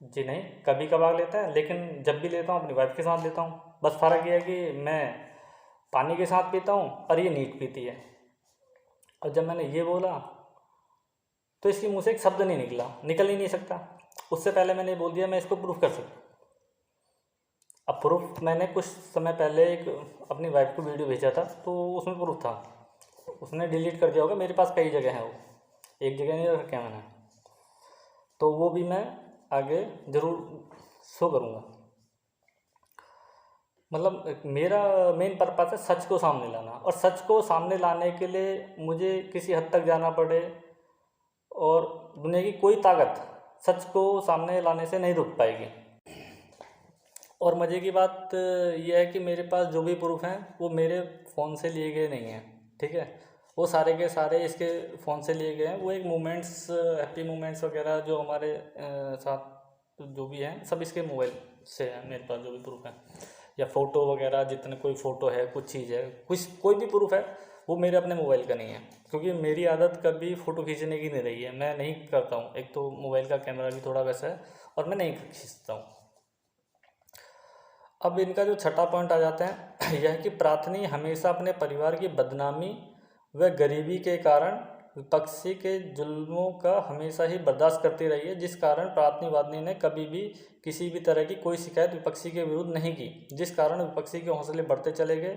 जी नहीं, कभी कभार लेते हैं, लेकिन जब भी लेता हूँ अपनी वाइफ के साथ लेता हूँ। बस फ़र्क ये है कि मैं पानी के साथ पीता हूँ और ये नीट पीती है। और जब मैंने ये बोला तो इसके मुंह से एक शब्द नहीं निकला, निकल ही नहीं सकता। उससे पहले मैंने बोल दिया मैं इसको प्रूफ कर सकता। अब प्रूफ मैंने कुछ समय पहले एक अपनी वाइफ को वीडियो भेजा था, तो उसमें प्रूफ था, उसने डिलीट कर दिया होगा, मेरे पास कई जगह हैं, वो एक जगह नहीं रखा मैंने, तो वो भी मैं आगे ज़रूर शो करूँगा। मतलब मेरा मेन पर्पस है सच को सामने लाना, और सच को सामने लाने के लिए मुझे किसी हद तक जाना पड़े, और दुनिया की कोई ताकत सच को सामने लाने से नहीं रुक पाएगी। और मज़े की बात यह है कि मेरे पास जो भी प्रूफ हैं वो मेरे फ़ोन से लिए गए नहीं हैं, ठीक है, वो सारे के सारे इसके फ़ोन से लिए गए हैं। वो एक मोमेंट्स, हैप्पी मोमेंट्स वगैरह जो हमारे साथ जो भी हैं सब इसके मोबाइल से है मेरे पास, जो भी प्रूफ है, या फ़ोटो वगैरह जितने कोई फ़ोटो है, कुछ चीज़ है, कुछ कोई भी प्रूफ है, वो मेरे अपने मोबाइल का नहीं है, क्योंकि मेरी आदत कभी फ़ोटो खींचने की नहीं रही है, मैं नहीं करता हूँ। एक तो मोबाइल का कैमरा भी थोड़ा वैसा है और मैं नहीं खींचता हूँ। अब इनका जो छठा पॉइंट आ जाता है यह कि प्रार्थनी हमेशा अपने परिवार की बदनामी व गरीबी के कारण विपक्षी के जुल्मों का हमेशा ही बर्दाश्त करती रही है, जिस कारण प्रार्थनी वादनी ने कभी भी किसी भी तरह की कोई शिकायत विपक्षी के विरुद्ध नहीं की, जिस कारण विपक्षी के हौसले बढ़ते चले गए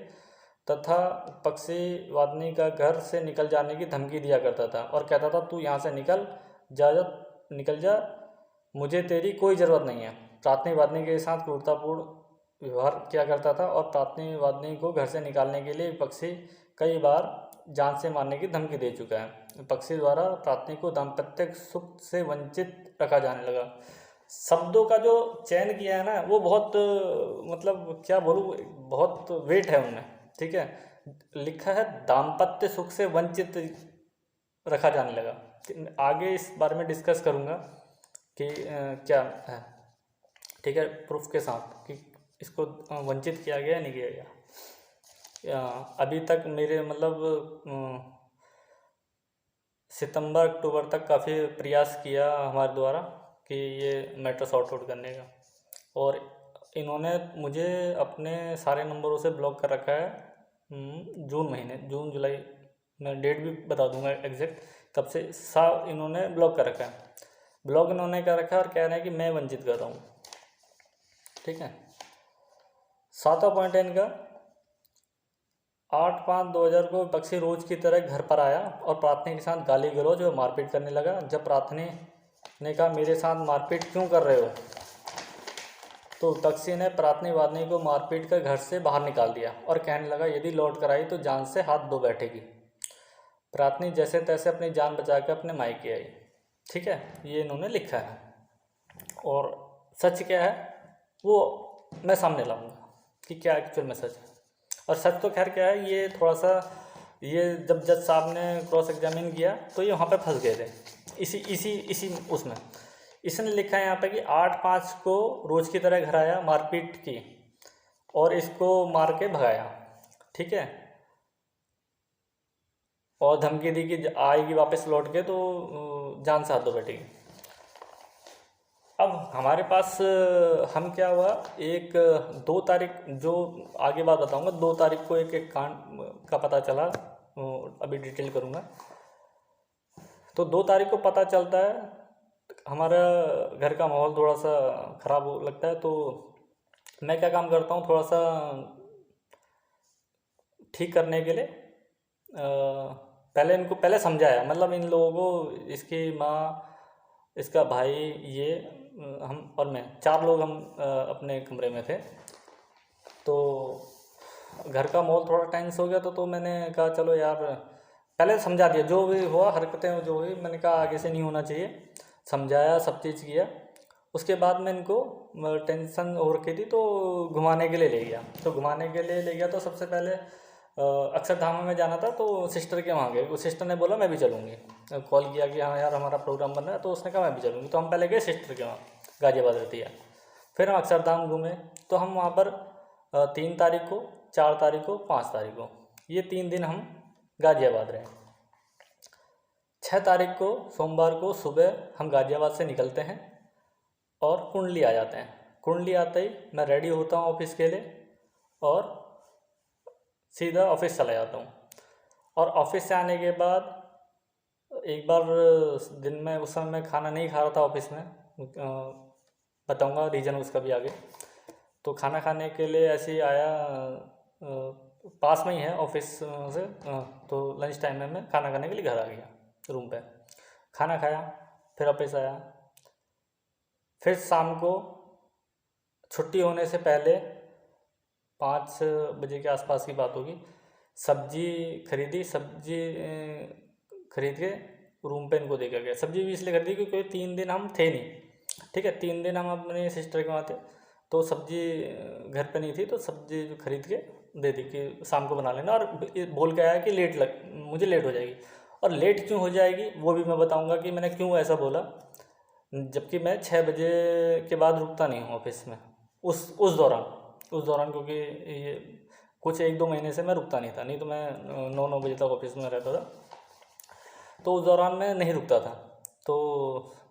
तथा विपक्षी वादनी का घर से निकल जाने की धमकी दिया करता था और कहता था तू यहाँ से निकल जा, मुझे तेरी कोई ज़रूरत नहीं है। प्रार्थनी वादनी के साथ क्रूरतापूर्ण व्यवहार किया करता था और प्रार्थनी वादनी को घर से निकालने के लिए विपक्षी कई बार जान से मारने की धमकी दे चुका है। विपक्षी द्वारा प्रार्थनी को दाम्पत्य सुख से वंचित रखा जाने लगा। शब्दों का जो चयन किया है ना वो बहुत मतलब क्या बोलूँ, बहुत वेट है उनमें, ठीक है। लिखा है दाम्पत्य सुख से वंचित रखा जाने लगा। आगे इस बारे में डिस्कस करूँगा कि क्या है, ठीक है, प्रूफ के साथ कि इसको वंचित किया गया या नहीं किया गया। अभी तक मेरे मतलब सितंबर अक्टूबर तक काफ़ी प्रयास किया हमारे द्वारा कि ये मैटर सॉर्ट आउट करने का, और इन्होंने मुझे अपने सारे नंबरों से ब्लॉक कर रखा है। जून महीने, जून जुलाई, मैं डेट भी बता दूंगा एग्जैक्ट कब से इन्होंने ब्लॉक कर रखा है। ब्लॉक इन्होंने कर रखा है और कह रहे हैं कि मैं वंचित कर रहा हूँ, ठीक है। 7वां पॉइंट है इनका, 8/5/2000 को विपक्षी रोज की तरह घर पर आया और प्रार्थना के साथ गाली गलौज व मारपीट करने लगा। जब प्रार्थना ने कहा मेरे साथ मारपीट क्यों कर रहे हो, तो विपक्षी ने प्रार्थना वादनी को मारपीट कर घर से बाहर निकाल दिया और कहने लगा यदि लौट कर आई तो जान से हाथ धो बैठेगी। प्रार्थना जैसे तैसे अपनी जान बचाकर अपने मायके आई, ठीक है, ये इन्होंने लिखा है। और सच क्या है वो मैं सामने लाऊंगा कि क्या एक्चुअल में सच है। और सच तो खैर क्या है, ये थोड़ा सा, ये जब जज साहब ने क्रॉस एग्जामिन किया तो ये वहाँ पे फंस गए थे इसी उसमें। इसने लिखा है यहाँ पे कि 8/5 को रोज की तरह घर आया, मारपीट की और इसको मार के भगाया, ठीक है, और धमकी दी कि आएगी वापस लौट के तो जान से हाथ धो बैठेगी। अब हमारे पास हम क्या हुआ, 2 तारीख, जो आगे बात बताऊंगा, 2 तारीख को एक कांड का पता चला, अभी डिटेल करूंगा। तो 2 तारीख को पता चलता है, हमारा घर का माहौल थोड़ा सा ख़राब लगता है, तो मैं क्या काम करता हूँ, थोड़ा सा ठीक करने के लिए पहले समझाया, मतलब इन लोगों को, इसकी माँ, इसका भाई, ये हम और मैं, 4 लोग हम अपने कमरे में थे। तो घर का माहौल थोड़ा टेंस हो गया, तो मैंने कहा चलो यार, पहले समझा दिया, जो भी हुआ हरकतें जो हुई, मैंने कहा आगे से नहीं होना चाहिए, समझाया, सब चीज़ किया। उसके बाद मैं इनको टेंशन हो रखी थी तो घुमाने के लिए ले गया। तो घुमाने के लिए ले गया तो सबसे पहले अक्षरधाम में जाना था, तो सिस्टर के वहाँ गए। उस सिस्टर ने बोला मैं भी चलूँगी, कॉल किया कि हाँ यार हमारा प्रोग्राम बन रहा है, तो उसने कहा मैं भी चलूँगी। तो हम पहले गए सिस्टर के वहाँ, गाजियाबाद रहती है। फिर हम अक्षरधाम घूमे, तो हम वहाँ पर 3 तारीख को, 4 तारीख को, 5 तारीख को, ये 3 दिन हम गाजियाबाद रहे। 6 तारीख को सोमवार को सुबह हम गाजियाबाद से निकलते हैं और कुंडली आ जाते हैं। कुंडली आते ही मैं रेडी होता हूँ ऑफिस के लिए और सीधा ऑफिस चला जाता हूँ। और ऑफिस से आने के बाद एक बार दिन में, उस समय मैं खाना नहीं खा रहा था ऑफिस में, बताऊँगा रीज़न उसका भी आगे। तो खाना खाने के लिए ऐसे ही आया, पास में ही है ऑफिस से, तो लंच टाइम में मैं खाना खाने के लिए घर आ गया रूम पे, खाना खाया, फिर ऑफिस आया। फिर शाम को छुट्टी होने से पहले 5 बजे के आसपास की बात होगी, सब्जी खरीदी, सब्जी खरीद के रूम पे इनको देकर गया। सब्जी भी इसलिए खरीदी क्योंकि 3 दिन हम थे नहीं, ठीक है, 3 दिन हम अपने सिस्टर के वहाँ थे, तो सब्जी घर पे नहीं थी, तो सब्जी खरीद के दे दी कि शाम को बना लेना। और बोल के आया कि मुझे लेट हो जाएगी। और लेट क्यों हो जाएगी वो भी मैं बताऊँगा कि मैंने क्यों ऐसा बोला, जबकि मैं 6 बजे के बाद रुकता नहीं हूँ ऑफिस में। उस दौरान क्योंकि ये कुछ 1-2 महीने से मैं रुकता नहीं था, नहीं तो मैं 9 बजे तक ऑफिस में रहता था, तो उस दौरान मैं नहीं रुकता था। तो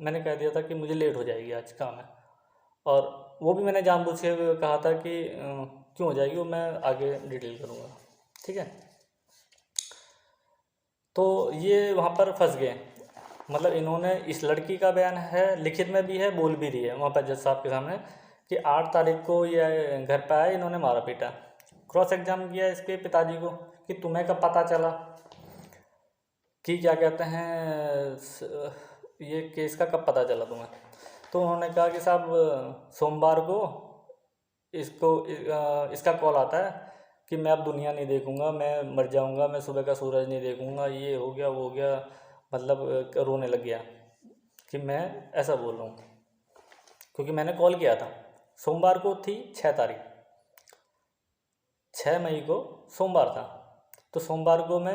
मैंने कह दिया था कि मुझे लेट हो जाएगी, आज काम है। और वो भी मैंने जानबूझ के कहा था कि क्यों हो जाएगी, वो मैं आगे डिटेल करूँगा, ठीक है। तो ये वहाँ पर फंस गए, मतलब इन्होंने, इस लड़की का बयान है, लिखित में भी है, बोल भी रही है वहाँ पर जज साहब के सामने कि 8 तारीख को ये घर पे आए, इन्होंने मारा पीटा। क्रॉस एग्जाम किया इसके पिताजी को कि तुम्हें कब पता चला कि क्या कहते हैं, ये केस का कब पता चला तुम्हें। तो उन्होंने कहा कि साहब सोमवार को इसका कॉल आता है कि मैं अब दुनिया नहीं देखूंगा, मैं मर जाऊंगा, मैं सुबह का सूरज नहीं देखूंगा, ये हो गया वो हो गया, मतलब रोने लग गया कि मैं ऐसा बोल रहा हूँ, क्योंकि मैंने कॉल किया था। सोमवार को थी 6 तारीख, 6 मई को सोमवार था, तो सोमवार को मैं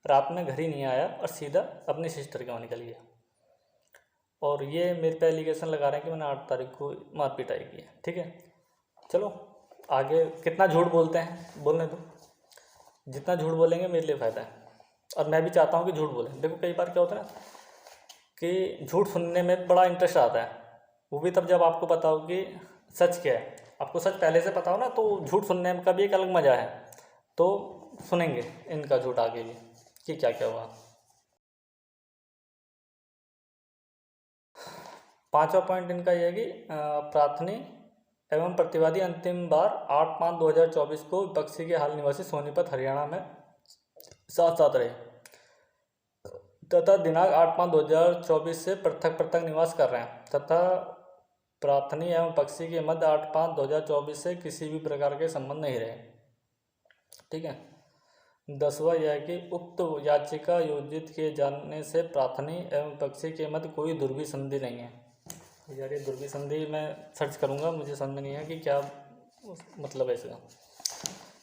रात में घर ही नहीं आया और सीधा अपनी सिस्टर के वहाँ निकल गया। और ये मेरे पे एलिगेशन लगा रहे हैं कि मैंने 8 तारीख को मारपीटाई की है। ठीक है, चलो आगे कितना झूठ बोलते हैं बोलने दो, जितना झूठ बोलेंगे मेरे लिए फ़ायदा है। और मैं भी चाहता हूँ कि झूठ बोलें। देखो कई बार क्या होता है ना कि झूठ सुनने में बड़ा इंटरेस्ट आता है, वो भी तब जब आपको पता हो कि सच क्या है। आपको सच पहले से पता हो ना तो झूठ सुनने का भी एक अलग मज़ा है। तो सुनेंगे इनका झूठ आगे भी कि क्या क्या हुआ। 5वां पॉइंट इनका यह है कि प्रार्थनी एवं प्रतिवादी अंतिम बार 8/5/2024 को विपक्षी के हाल निवासी सोनीपत हरियाणा में साथ साथ रहे तथा दिनांक 8/5/2024 से पृथक पृथक निवास कर रहे हैं तथा प्रार्थनी एवं पक्षी के मध्य 8/5/2024 से किसी भी प्रकार के संबंध नहीं रहे। ठीक है। 10वां यह है कि उक्त याचिका योजित किए जाने से प्रार्थनी एवं पक्षी के मध्य कोई दुर्विसंधि नहीं है। यार ये दुर्विसंधि मैं सर्च करूँगा, मुझे समझ में नहीं है कि क्या मतलब है इसका।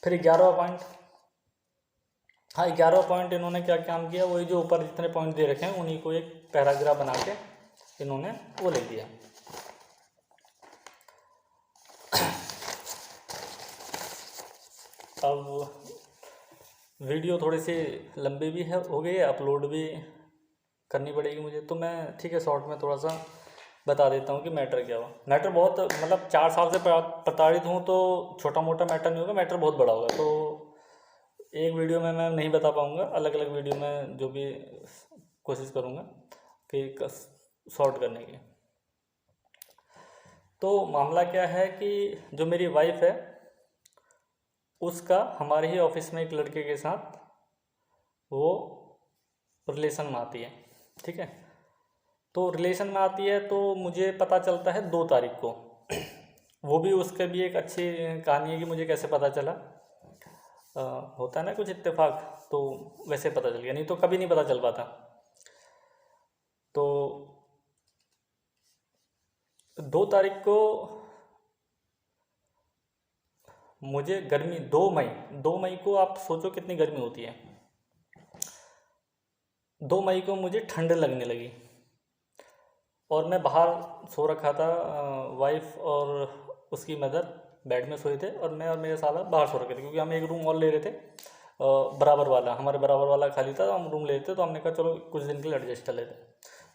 फिर 11वां पॉइंट, हाँ 11वां पॉइंट इन्होंने क्या काम किया, वही जो ऊपर जितने पॉइंट दे रखे हैं उन्हीं को एक पैराग्राफ बना के इन्होंने वो लिख दिया। अब वीडियो थोड़ी सी लंबी भी है हो गई है, अपलोड भी करनी पड़ेगी मुझे, तो मैं ठीक है शॉर्ट में थोड़ा सा बता देता हूँ कि मैटर क्या हुआ। मैटर बहुत मतलब 4 साल से प्रताड़ित हूँ तो छोटा मोटा मैटर नहीं होगा, मैटर बहुत बड़ा होगा। तो एक वीडियो में मैं नहीं बता पाऊँगा, अलग अलग वीडियो में जो भी कोशिश करूँगा कि शॉर्ट करने की। तो मामला क्या है कि जो मेरी वाइफ है उसका हमारे ही ऑफिस में एक लड़के के साथ वो रिलेशन में आती है। ठीक है, तो रिलेशन में आती है तो मुझे पता चलता है 2 तारीख को। वो भी उसके भी एक अच्छी कहानी है कि मुझे कैसे पता चला। होता है ना कुछ इत्तेफाक, तो वैसे पता चल गया, नहीं तो कभी नहीं पता चल पाता। तो 2 तारीख को मुझे गर्मी 2 मई को आप सोचो कितनी गर्मी होती है। 2 मई को मुझे ठंड लगने लगी और मैं बाहर सो रखा था। वाइफ और उसकी मदर बेड में सोए थे और मैं और मेरे साला बाहर सो रखे थे, क्योंकि हम एक रूम और ले रहे थे। बराबर वाला, हमारे बराबर वाला खाली था, हम रूम ले लेते तो हमने कहा चलो कुछ दिन के लिए एडजस्ट कर लेते।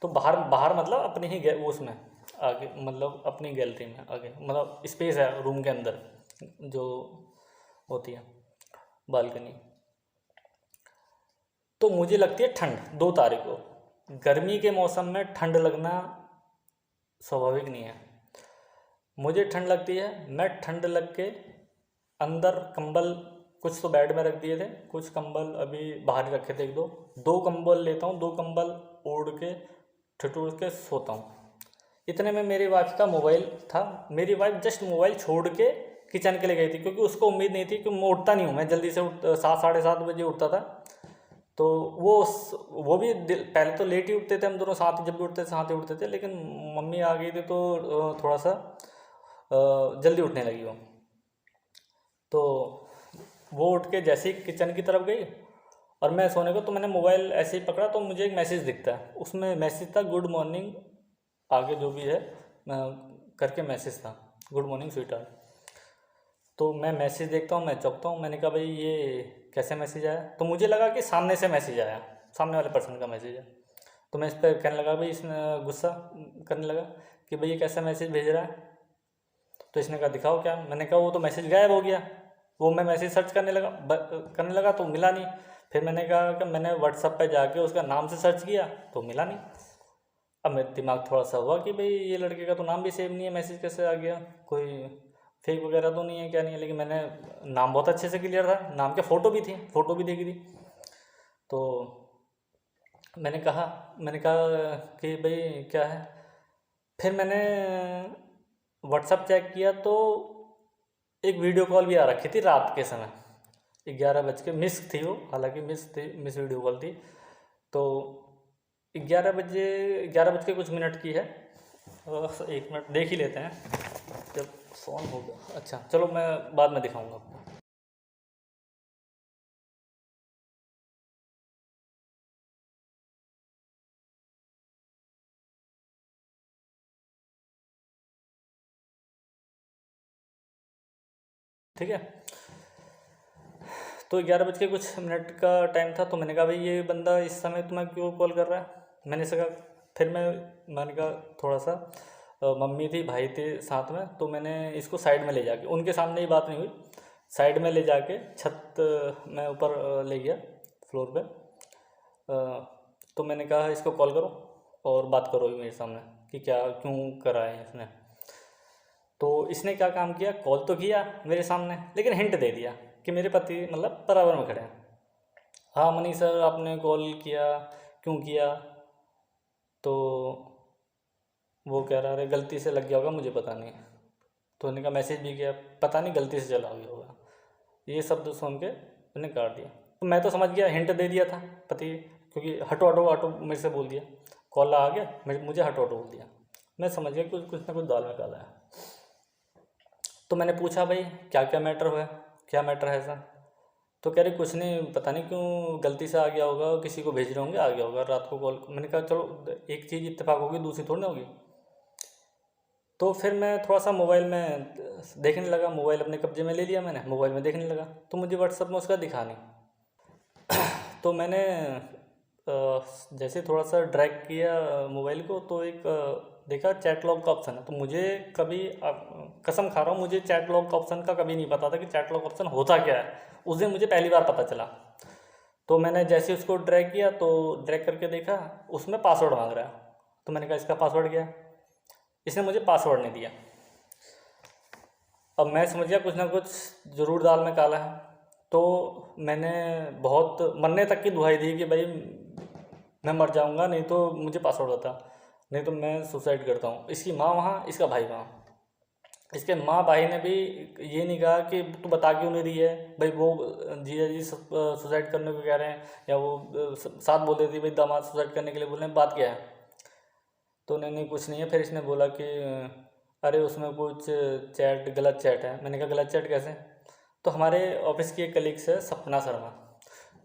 तो बाहर बाहर मतलब अपनी ही उसमें आगे, मतलब अपनी गैलरी में आगे, मतलब स्पेस है रूम के अंदर जो होती है बालकनी। तो मुझे लगती है ठंड 2 तारीख को। गर्मी के मौसम में ठंड लगना स्वाभाविक नहीं है। मुझे ठंड लगती है, मैं ठंड लग के अंदर कंबल कुछ तो बेड में रख दिए थे, कुछ कंबल अभी बाहर ही रखे थे, 2 कंबल लेता हूँ, 2 कंबल ओढ़ के ठिठुर के सोता हूँ। इतने में मेरी वाइफ का मोबाइल था। मेरी वाइफ जस्ट मोबाइल छोड़ के किचन के लिए गई थी, क्योंकि उसको उम्मीद नहीं थी कि मैं उठता नहीं हूँ, मैं जल्दी से 7 साढ़े 7 बजे उठता था। तो वो भी पहले तो लेट ही उठते थे, हम दोनों साथ ही, जब भी उठते थे साथ ही उठते थे, लेकिन मम्मी आ गई थी तो थोड़ा सा जल्दी उठने लगी वो। तो वो उठ के जैसे ही किचन की तरफ गई और मैं सोने को, तो मैंने मोबाइल ऐसे ही पकड़ा तो मुझे एक मैसेज दिखता है। उसमें मैसेज था गुड मॉर्निंग, आगे जो भी है करके मैसेज था, गुड मॉर्निंग स्वीटहार्ट। तो मैं मैसेज देखता हूँ, मैं चौंकता हूँ, मैंने कहा भाई ये कैसे मैसेज आया। तो मुझे लगा कि सामने से मैसेज आया, सामने वाले पर्सन का मैसेज है। तो मैं इस पर कहने लगा भाई, इसने गुस्सा करने लगा कि भाई ये कैसा मैसेज भेज रहा है। तो इसने कहा दिखाओ क्या। मैंने कहा वो तो मैसेज गायब हो गया। वो मैं मैसेज सर्च करने लगा तो मिला नहीं। फिर मैंने कहा कि मैंने व्हाट्सएप पे जाके उसका नाम से सर्च किया तो मिला नहीं। अब मेरा दिमाग थोड़ा सा हुआ कि भाई ये लड़के का तो नाम भी सेव नहीं है, मैसेज कैसे आ गया, कोई फेक वगैरह तो नहीं है, क्या नहीं है। लेकिन मैंने नाम बहुत अच्छे से क्लियर था, नाम के फ़ोटो भी थी, फ़ोटो भी देखी थी। तो मैंने कहा कि भाई क्या है। फिर मैंने व्हाट्सएप चेक किया तो एक वीडियो कॉल भी आ रखी थी रात के समय 11 बज के, मिस थी वो, हालांकि मिस मिस वीडियो कॉल थी। तो 11 बज के कुछ मिनट की है। 1 मिनट देख ही लेते हैं जब फ़ोन होगा। अच्छा चलो मैं बाद में दिखाऊंगा आपको। ठीक है। तो 11 बज के कुछ मिनट का टाइम था, तो मैंने कहा भाई ये बंदा इस समय तुम्हें क्यों कॉल कर रहा है। मैंने इससे कहा, फिर मैंने कहा थोड़ा सा मम्मी थी भाई थे साथ में, तो मैंने इसको साइड में ले जाके, उनके सामने ही बात नहीं हुई, साइड में ले जाके छत में ऊपर ले गया फ्लोर पे। तो मैंने कहा इसको कॉल करो और बात करो मेरे सामने कि क्या क्यों करा है इसने। तो इसने क्या काम किया, कॉल तो किया मेरे सामने, लेकिन हिंट दे दिया कि मेरे पति मतलब बराबर में खड़े हैं। हाँ मनीष सर आपने कॉल किया, क्यों किया। तो वो कह रहा है गलती से लग गया होगा, मुझे पता नहीं। तो उन्होंने कहा मैसेज भी किया, पता नहीं गलती से चला गया होगा। ये शब्द सुन के उन्हें काट दिया। तो मैं तो समझ गया हिंट दे दिया था पति, क्योंकि हटो हटो हटो मेरे से बोल दिया, कॉल आ गया मुझे हटो हटो बोल दिया। मैं समझ गया कुछ कुछ ना कुछ दाल में काला है। तो मैंने पूछा भाई क्या क्या मैटर हुआ, क्या मैटर है ऐसा। तो कह रही कुछ नहीं, पता नहीं क्यों गलती से आ गया होगा, किसी को भेज रहे होंगे आ गया होगा रात को कॉल। मैंने कहा चलो एक चीज़ इत्तेफाक होगी दूसरी थोड़ी ना होगी। तो फिर मैं थोड़ा सा मोबाइल में देखने लगा, मोबाइल अपने कब्जे में ले लिया मैंने, मोबाइल में देखने लगा, तो मुझे व्हाट्सअप में उसका दिखा नहीं। तो मैंने जैसे थोड़ा सा ड्रैग किया मोबाइल को, तो एक देखा चैट लॉग का ऑप्शन है। तो मुझे कभी कसम खा रहा हूँ, मुझे चैट लॉग का ऑप्शन का कभी नहीं पता था कि चैट लॉग ऑप्शन होता क्या है। उस दिन मुझे पहली बार पता चला। तो मैंने जैसे उसको ड्रैग किया, तो ड्रैग करके देखा उसमें पासवर्ड मांग रहा है। तो मैंने कहा इसका पासवर्ड क्या है। इसने मुझे पासवर्ड नहीं दिया। अब मैं समझ गया कुछ ना कुछ ज़रूर दाल में काला है। तो मैंने बहुत मरने तक की दुहाई दी कि भाई मैं मर जाऊंगा, नहीं तो मुझे पासवर्ड बता, नहीं तो मैं सुसाइड करता हूँ। इसकी माँ वहाँ, इसका भाई वहाँ। इसके माँ भाई ने भी ये नहीं कहा कि तू बता क्यों नहीं रही है भाई, वो जीजा जी सुसाइड करने को कह रहे हैं, या वो साथ बोल रही थी भाई दामाद सुसाइड करने के लिए बोल रहे हैं, बात क्या है। तो नहीं कुछ नहीं है। फिर इसने बोला कि अरे उसमें कुछ चैट गलत चैट है। मैंने कहा गलत चैट कैसे। तो हमारे ऑफिस की एक कलीग्स है सपना शर्मा,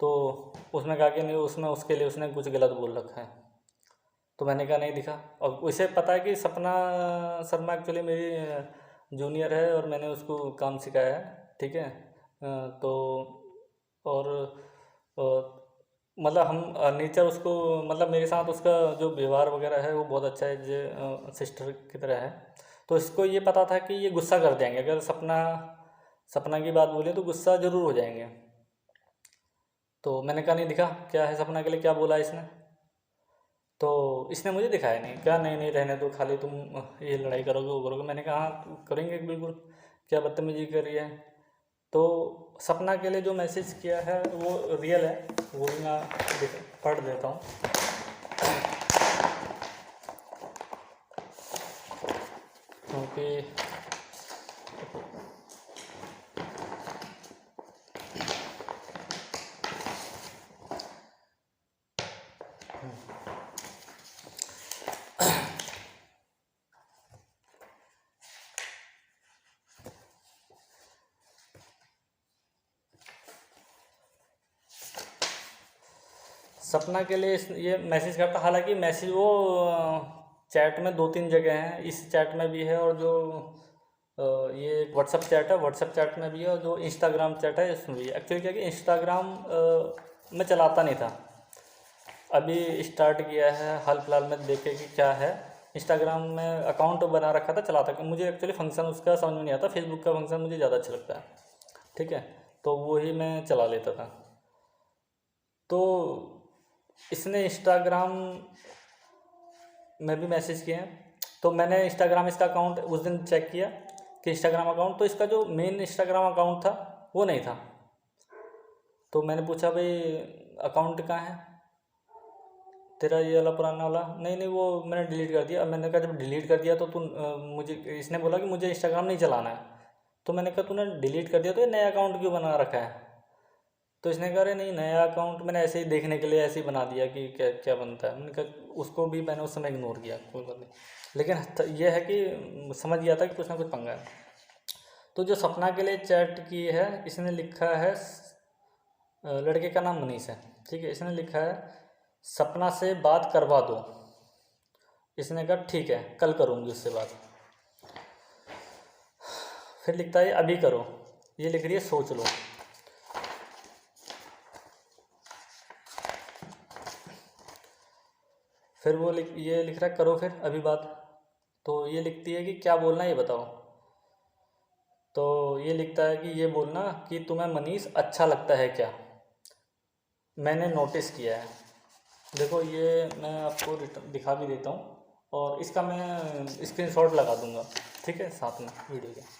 तो उसने कहा कि नहीं उसमें उसके लिए उसने कुछ गलत बोल रखा है। तो मैंने कहा नहीं दिखा। और उसे पता है कि सपना शर्मा एक्चुअली मेरी जूनियर है और मैंने उसको काम सिखाया है, ठीक है। तो और मतलब हम नेचर उसको, मतलब मेरे साथ उसका जो व्यवहार वगैरह है वो बहुत अच्छा है, जो सिस्टर की तरह है। तो इसको ये पता था कि ये गुस्सा कर जाएंगे, अगर सपना की बात बोले तो गुस्सा ज़रूर हो जाएंगे। तो मैंने कहा नहीं दिखा क्या है सपना के लिए, क्या बोला इसने। तो इसने मुझे दिखाया नहीं, क्या नहीं नहीं रहने दो, खाली तुम ये लड़ाई करोगे वो करोगे। मैंने कहा हाँ करेंगे बिल्कुल, क्या बदतमीजी कर रही है। तो सपना के लिए जो मैसेज किया है वो रियल है, वो भी मैं पढ़ देता हूँ। क्योंकि सपना के लिए ये मैसेज करता, हालांकि मैसेज वो चैट में 2-3 जगह हैं, इस चैट में भी है, और जो ये व्हाट्सअप चैट है व्हाट्सअप चैट में भी है, और जो इंस्टाग्राम चैट है इसमें भी है। एक्चुअली क्या कि इंस्टाग्राम मैं चलाता नहीं था, अभी स्टार्ट किया है हाल फिलहाल में, देखे कि क्या है। इंस्टाग्राम में अकाउंट बना रखा था, चलाता कि मुझे एक्चुअली फंक्शन उसका समझ में नहीं आता, फेसबुक का फंक्शन मुझे ज़्यादा अच्छा लगता है, ठीक है। तो वही मैं चला लेता था। तो इसने इंस्टाग्राम में भी मैसेज किए हैं। तो मैंने इंस्टाग्राम इसका अकाउंट उस दिन चेक किया कि इंस्टाग्राम अकाउंट, तो इसका जो मेन इंस्टाग्राम अकाउंट था वो नहीं था। तो मैंने पूछा भाई अकाउंट कहाँ है तेरा, ये वाला पुराना वाला। नहीं नहीं वो मैंने डिलीट कर दिया। मैंने कहा जब डिलीट कर दिया तो तू मुझे, इसने बोला कि मुझे इंस्टाग्राम नहीं चलाना है। तो मैंने कहा तूने डिलीट कर दिया तो ये नया अकाउंट क्यों बना रखा है। तो इसने कहा अरे नहीं नया अकाउंट मैंने ऐसे ही देखने के लिए ऐसे ही बना दिया कि क्या क्या बनता है। मैंने कहा उसको भी मैंने उस समय इग्नोर किया, कोई बात नहीं। लेकिन यह है कि समझ गया था कि कुछ ना कुछ पंगा है। तो जो सपना के लिए चैट की है, इसने लिखा है लड़के का नाम मनीष है, ठीक है। इसने लिखा है सपना से बात करवा दो। इसने कहा ठीक है कल करूँगी उससे बात। फिर लिखता है अभी करो। ये लिख रही है सोच लो। फिर वो ये लिख रहा है करो फिर अभी बात। तो ये लिखती है कि क्या बोलना है ये बताओ। तो ये लिखता है कि ये बोलना कि तुम्हें मनीष अच्छा लगता है क्या, मैंने नोटिस किया है। देखो ये मैं आपको दिखा भी देता हूँ और इसका मैं स्क्रीनशॉट लगा दूंगा, ठीक है, साथ में वीडियो के।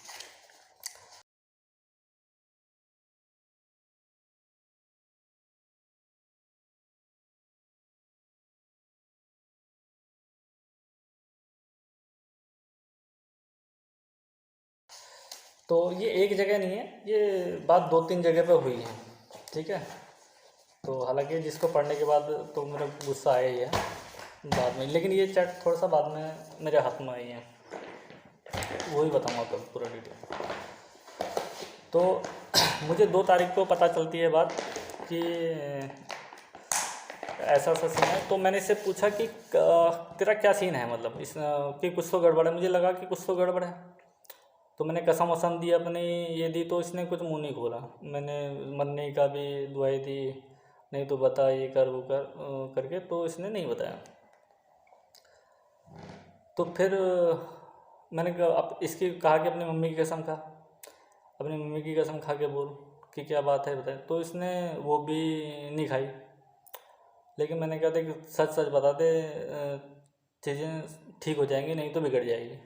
तो ये एक जगह नहीं है, ये बात 2-3 जगह पे हुई है, ठीक है। तो हालांकि जिसको पढ़ने के बाद तो मेरा गुस्सा आया ही है बाद में, लेकिन ये चैट थोड़ा सा बाद में मेरे हाथ में आई है, वही बताऊँगा कल पूरा डिटेल। तो मुझे 2 तारीख को पता चलती है बात कि ऐसा ऐसा सीन है। तो मैंने इससे पूछा कि तेरा क्या सीन है, मतलब इस कि कुछ तो गड़बड़ है, मुझे लगा कि कुछ तो गड़बड़ है। तो मैंने कसम वसम दी अपनी, ये दी, तो इसने कुछ मुंह नहीं खोला। मैंने मरने का भी दुआई दी, नहीं तो बता ये कर वो कर करके, तो इसने नहीं बताया। तो फिर मैंने कहा अब इसकी कहा कि अपनी मम्मी की कसम खा, अपनी मम्मी की कसम खा के बोल कि क्या बात है बताए। तो इसने वो भी नहीं खाई। लेकिन मैंने कहा था कि सच सच बता दे, चीज़ें ठीक हो जाएंगी नहीं तो बिगड़ जाएगी।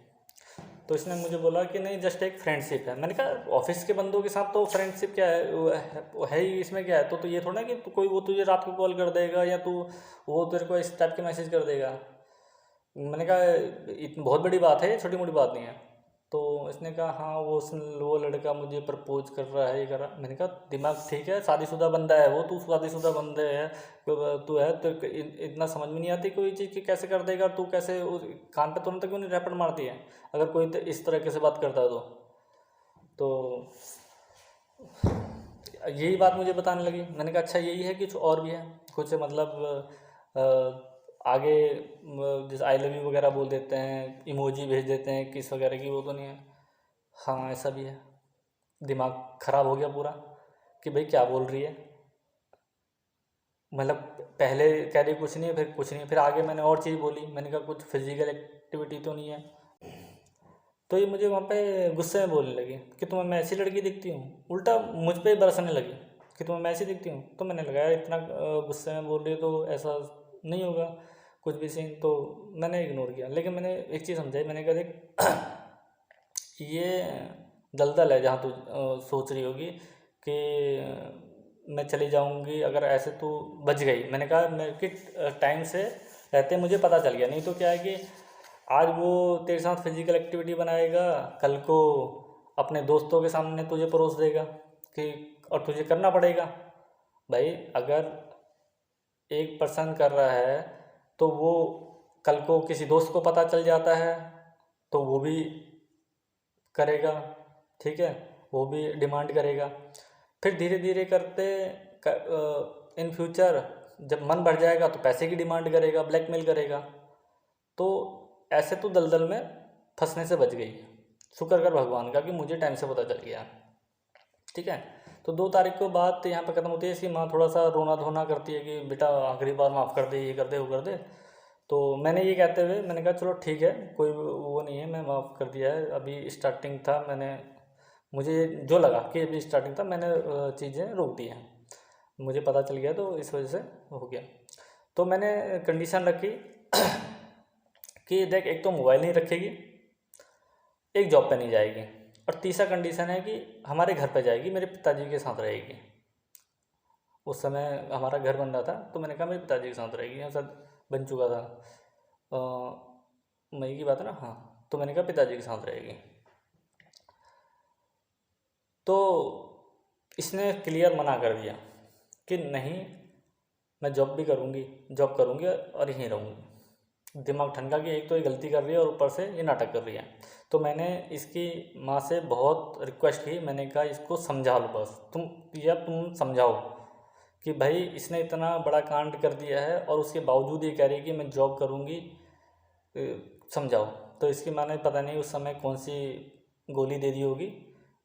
तो इसने मुझे बोला कि नहीं जस्ट एक फ्रेंडशिप है। मैंने कहा ऑफिस के बंदों के साथ तो फ्रेंडशिप क्या है, वो है ही, इसमें क्या है। तो ये थोड़ा कि कोई वो तुझे रात को कॉल कर देगा या तू वो तेरे को इस टाइप के मैसेज कर देगा। मैंने कहा बहुत बड़ी बात है, ये छोटी मोटी बात नहीं है। तो इसने कहा हाँ वो लड़का मुझे प्रपोज कर रहा है, ये कर रहा। मैंने कहा दिमाग ठीक है, शादीशुदा बंदा है वो, तू शादीशुदा बंदे है, तू है तो इतना समझ में नहीं आती कोई चीज़ कि कैसे कर देगा तू, कैसे उस कान पे तुरंत क्यों नहीं रैपट मारती है अगर कोई इस तरीके से बात करता है तो यही बात मुझे बताने लगी। मैंने कहा अच्छा यही है कि कुछ और भी है कुछ, मतलब आगे जैसे आई लव यू वगैरह बोल देते हैं, इमोजी भेज देते हैं किस वगैरह की, वो तो नहीं है। हाँ ऐसा भी है। दिमाग ख़राब हो गया पूरा कि भाई क्या बोल रही है, मतलब पहले कह रही कुछ नहीं है, फिर कुछ नहीं है, फिर आगे मैंने और चीज़ बोली। मैंने कहा कुछ फिजिकल एक्टिविटी तो नहीं है। तो ये मुझे वहाँ पे गुस्से में बोलने लगी कि तुम्हें मैं ऐसी लड़की दिखती हूँ, उल्टा मुझ पे ही बरसने लगी कि तुम्हें मैं ऐसी दिखती हूँ। तो मैंने लगाया इतना गुस्से में बोल रही है तो ऐसा नहीं होगा कुछ भी सीन, तो मैंने इग्नोर किया। लेकिन मैंने एक चीज़ समझाई, मैंने कहा देख ये दलदल है जहाँ तू सोच रही होगी कि मैं चली जाऊँगी अगर ऐसे तू बच गई। मैंने कहा मेरे के टाइम से रहते मुझे पता चल गया, नहीं तो क्या है कि आज वो तेरे साथ फिजिकल एक्टिविटी बनाएगा, कल को अपने दोस्तों के सामने तुझे परोस देगा कि, और तुझे करना पड़ेगा। भाई अगर एक पर्सन कर रहा है तो वो कल को किसी दोस्त को पता चल जाता है तो वो भी करेगा, ठीक है, वो भी डिमांड करेगा। फिर धीरे धीरे करते इन फ्यूचर जब मन बढ़ जाएगा तो पैसे की डिमांड करेगा, ब्लैकमेल करेगा। तो ऐसे तो दलदल में फंसने से बच गई। शुक्र कर भगवान का कि मुझे टाइम से पता चल गया, ठीक है। तो 2 तारीख को बात यहाँ पे ख़त्म होती है। इसकी माँ थोड़ा सा रोना धोना करती है कि बेटा आखिरी बार माफ़ कर दे, ये कर दे वो कर दे। तो मैंने ये कहते हुए मैंने कहा चलो ठीक है, कोई वो नहीं है, मैं माफ़ कर दिया है, अभी स्टार्टिंग था, मैंने मुझे जो लगा कि अभी स्टार्टिंग था, मैंने चीज़ें रोक दी हैं, मुझे पता चल गया तो इस वजह से हो गया। तो मैंने कंडीशन रखी कि देख एक तो मोबाइल नहीं रखेगी, एक जॉब पे नहीं जाएगी, और तीसरा कंडीशन है कि हमारे घर पे जाएगी, मेरे पिताजी के साथ रहेगी। उस समय हमारा घर बन रहा था तो मैंने कहा मेरे पिताजी के साथ रहेगी, यहाँ सब बन चुका था, मई की बात है ना, हाँ। तो मैंने कहा पिताजी के साथ रहेगी। तो इसने क्लियर मना कर दिया कि नहीं मैं जॉब भी करूँगी, जॉब करूँगी और यहीं रहूँगी। दिमाग ठनका कि एक तो ये गलती कर रही है और ऊपर से ये नाटक कर रही है। तो मैंने इसकी माँ से बहुत रिक्वेस्ट की, मैंने कहा इसको समझा लो बस, तुम समझाओ कि भाई इसने इतना बड़ा कांड कर दिया है और उसके बावजूद ये कह रही है कि मैं जॉब करूँगी, समझाओ। तो इसकी माँ ने पता नहीं उस समय कौन सी गोली दे दी होगी,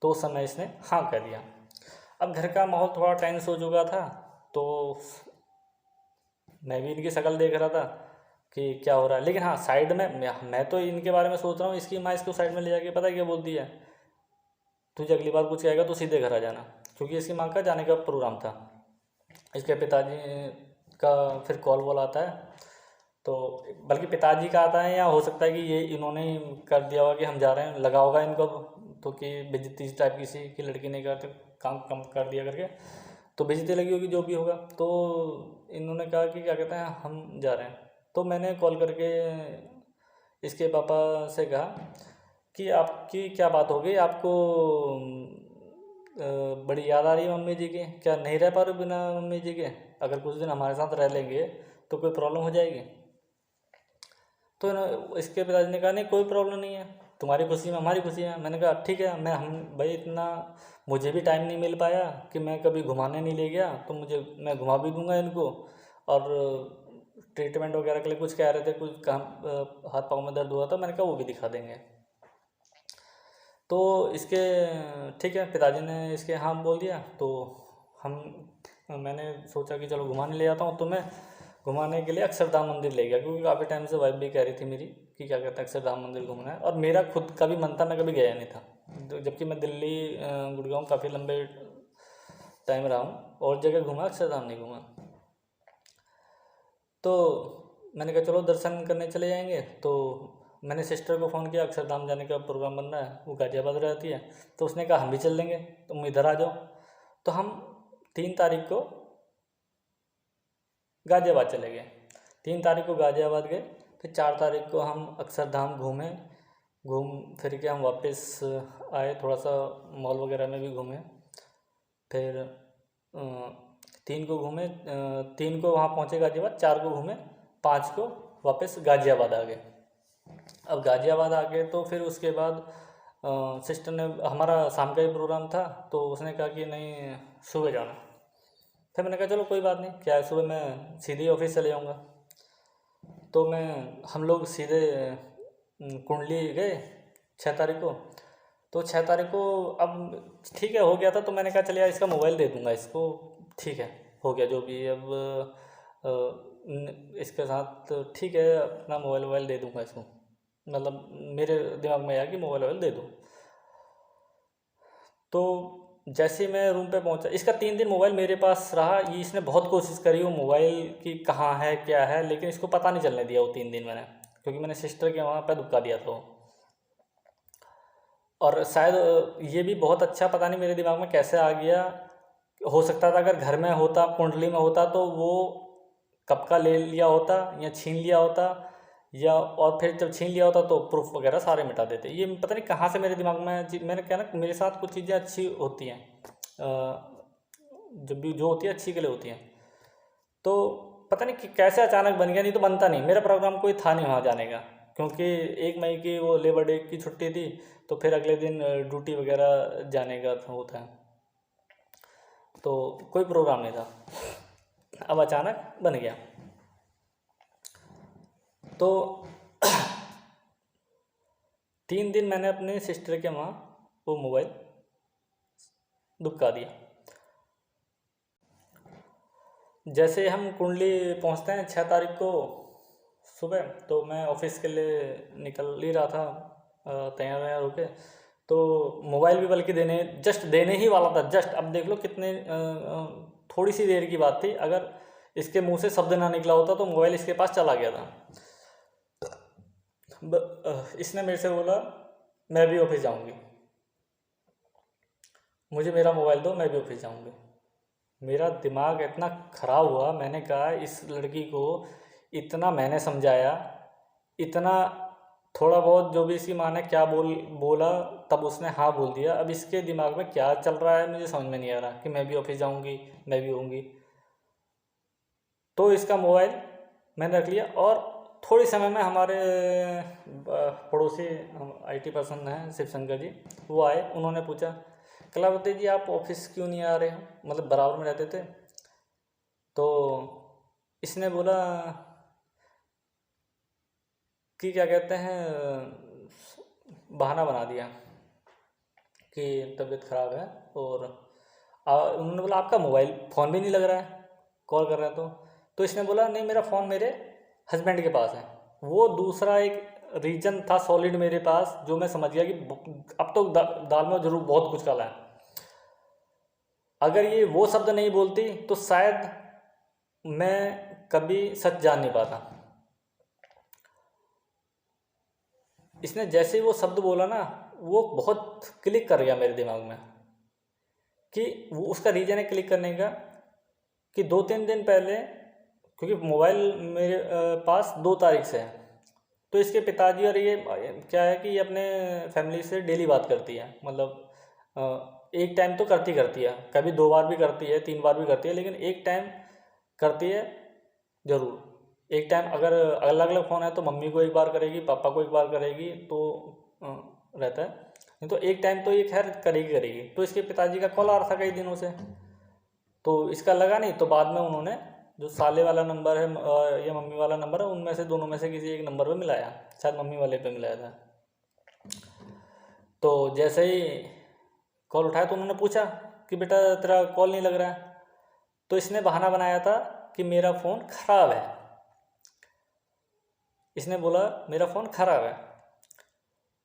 तो उस समय इसने हाँ कह दिया। अब घर का माहौल थोड़ा टेंस हो चुका था, तो मैं भी इनकी शक्ल देख रहा था कि क्या हो रहा है। लेकिन हाँ, साइड में मैं तो इनके बारे में सोच रहा हूँ, इसकी माँ इसको साइड में ले जाके पता है क्या बोलती है, तुझे अगली बार कुछ कहेगा तो सीधे घर आ जाना। क्योंकि इसकी माँ का जाने का प्रोग्राम था। इसके पिताजी का फिर कॉल वॉल आता है, तो बल्कि पिताजी का आता है, या हो सकता है कि ये इन्होंने ही कर दिया होगा कि हम जा रहे हैं, लगा होगा इनको तो कि बेइज्जती इस टाइप किसी की लड़की नहीं करते, काम कम कर दिया करके, तो बेइज्जती लगी होगी जो भी होगा। तो इन्होंने कहा कि क्या कहते हैं हम जा रहे हैं। तो मैंने कॉल करके इसके पापा से कहा कि आपकी क्या बात हो गई, आपको बड़ी याद आ रही है मम्मी जी की, क्या नहीं रह पा रहे हो बिना मम्मी जी के, अगर कुछ दिन हमारे साथ रह लेंगे तो कोई प्रॉब्लम हो जाएगी। तो इसके पिताजी ने कहा नहीं कोई प्रॉब्लम नहीं है, तुम्हारी खुशी में हमारी खुशी है। मैंने कहा ठीक है, मैं हम भाई इतना मुझे भी टाइम नहीं मिल पाया कि मैं कभी घुमाने नहीं ले गया, तो मैं घुमा भी दूंगा इनको। और ट्रीटमेंट वगैरह के लिए कुछ कह रहे थे, कुछ काम हाथ पाँव में दर्द हुआ था, मैंने कहा वो भी दिखा देंगे। तो इसके ठीक है, पिताजी ने इसके हाँ बोल दिया। तो हम मैंने सोचा कि चलो घुमाने ले जाता हूँ, तो मैं घुमाने के लिए अक्षरधाम मंदिर ले गया, क्योंकि काफ़ी टाइम से वाइफ भी कह रही थी मेरी कि क्या कहते हैं अक्षरधाम मंदिर घूमना है, और मेरा खुद का भी मन था, मैं कभी गया नहीं था। जबकि मैं दिल्ली गुड़गांव काफ़ी लंबे टाइम रहा हूँ, और जगह घूमा, अक्षरधाम नहीं घूमा। तो मैंने कहा चलो दर्शन करने चले जाएंगे। तो मैंने सिस्टर को फ़ोन किया, अक्षरधाम जाने का प्रोग्राम बन रहा है, वो गाज़ियाबाद रहती है। तो उसने कहा हम भी चल देंगे, तुम इधर आ जाओ। तो हम 3 तारीख को गाज़ियाबाद चले गए। 3 तारीख को गाज़ियाबाद गए, फिर 4 तारीख को हम अक्षरधाम घूमे, घूम फिर के हम वापस आए, थोड़ा सा मॉल वगैरह में भी घूमे। फिर 3 को घूमे, 3 को वहाँ पहुँचे गाज़ियाबाद, 4 को घूमे, 5 को वापस गाज़ियाबाद आ गए। अब गाज़ियाबाद आ गए तो फिर उसके बाद सिस्टर ने, हमारा शाम का ही प्रोग्राम था, तो उसने कहा कि नहीं सुबह जाना। फिर मैंने कहा चलो कोई बात नहीं, क्या है सुबह मैं सीधे ऑफिस चले जाऊँगा। तो हम लोग सीधे कुंडली गए 6 तारीख को। तो 6 तारीख को अब ठीक है हो गया था, तो मैंने कहा चलिए इसका मोबाइल दे दूँगा इसको, ठीक है हो गया जो भी। अब इसके साथ ठीक है, अपना मोबाइल वोबाइल दे दूँगा इसको, मतलब मेरे दिमाग में आया कि मोबाइल वोबाइल दे दूँ। तो जैसे ही मैं रूम पे पहुंचा, इसका 3 दिन मोबाइल मेरे पास रहा। ये इसने बहुत कोशिश करी वो मोबाइल की कहाँ है क्या है, लेकिन इसको पता नहीं चलने दिया वो 3 दिन मैंने, क्योंकि मैंने सिस्टर के वहाँ पे दुबका दिया था। और शायद ये भी बहुत अच्छा, पता नहीं मेरे दिमाग में कैसे आ गया। हो सकता था अगर घर में होता, कुंडली में होता, तो वो कब का ले लिया होता या छीन लिया होता, या और फिर जब छीन लिया होता तो प्रूफ वगैरह सारे मिटा देते। ये पता नहीं कहाँ से मेरे दिमाग में मैंने क्या ना, मेरे साथ कुछ चीज़ें अच्छी होती हैं, जब भी जो होती है अच्छी के लिए होती हैं। तो पता नहीं कि कैसे अचानक बन गया, नहीं तो बनता नहीं, मेरा प्रोग्राम कोई था नहीं वहाँ जाने का, क्योंकि 1 मई की वो लेबर डे की छुट्टी थी, तो फिर अगले दिन ड्यूटी वगैरह जाने का होता है, तो कोई प्रोग्राम नहीं था। अब अचानक बन गया। तो 3 दिन मैंने अपने सिस्टर के वहाँ वो मोबाइल दुबका दिया। जैसे हम कुंडली पहुँचते हैं 6 तारीख को सुबह, तो मैं ऑफिस के लिए निकल ही रहा था, तैयार वैयार होके। तो मोबाइल भी बल्कि देने ही वाला था, जस्ट। अब देख लो कितने थोड़ी सी देर की बात थी, अगर इसके मुंह से शब्द ना निकला होता तो मोबाइल इसके पास चला गया था। इसने मेरे से बोला मैं भी ऑफिस जाऊंगी, मुझे मेरा मोबाइल दो, मैं भी ऑफिस जाऊंगी। मेरा दिमाग इतना ख़राब हुआ, मैंने कहा इस लड़की को इतना मैंने समझाया, इतना थोड़ा बहुत जो भी इसकी माँ ने क्या बोला, तब उसने हाँ बोल दिया। अब इसके दिमाग में क्या चल रहा है मुझे समझ में नहीं आ रहा कि मैं भी ऑफिस जाऊंगी, मैं भी होंगी। तो इसका मोबाइल मैंने रख लिया, और थोड़ी समय में हमारे पड़ोसी IT पर्सन हैं शिवशंकर जी, वो आए। उन्होंने पूछा कलावती जी आप ऑफिस क्यों नहीं आ रहे हो, मतलब बराबर में रहते थे। तो इसने बोला कि क्या कहते हैं, बहाना बना दिया कि तबीयत ख़राब है। और उन्होंने बोला आपका मोबाइल फ़ोन भी नहीं लग रहा है, कॉल कर रहे हैं तो इसने बोला नहीं मेरा फ़ोन मेरे हस्बैंड के पास है। वो दूसरा एक रीज़न था सॉलिड मेरे पास, जो मैं समझ गया कि अब तो दाल में ज़रूर बहुत कुछ काला है। अगर ये वो शब्द नहीं बोलती तो शायद मैं कभी सच जान नहीं पाता। इसने जैसे ही वो शब्द बोला ना, वो बहुत क्लिक कर गया मेरे दिमाग में कि वो उसका रीज़न है क्लिक करने का कि 2-3 दिन पहले, क्योंकि मोबाइल मेरे पास 2 तारीख से है, तो इसके पिताजी और ये क्या है कि ये अपने फैमिली से डेली बात करती है। मतलब एक टाइम तो करती है, कभी 2 बार भी करती है, 3 बार भी करती है, लेकिन एक टाइम करती है ज़रूर। एक टाइम अगर अलग अलग फ़ोन है तो मम्मी को एक बार करेगी, पापा को एक बार करेगी, तो रहता है। नहीं तो एक टाइम तो ये खैर करेगी। तो इसके पिताजी का कॉल आ रहा था कई दिनों से, तो इसका लगा नहीं, तो बाद में उन्होंने जो साले वाला नंबर है या मम्मी वाला नंबर है, उनमें से दोनों में से किसी एक नंबर पे मिलाया, शायद मम्मी वाले पे मिलाया था। तो जैसे ही कॉल उठाया तो उन्होंने पूछा कि बेटा तेरा कॉल नहीं लग रहा है। तो इसने बहाना बनाया था कि मेरा फ़ोन ख़राब है। इसने बोला मेरा फ़ोन ख़राब है।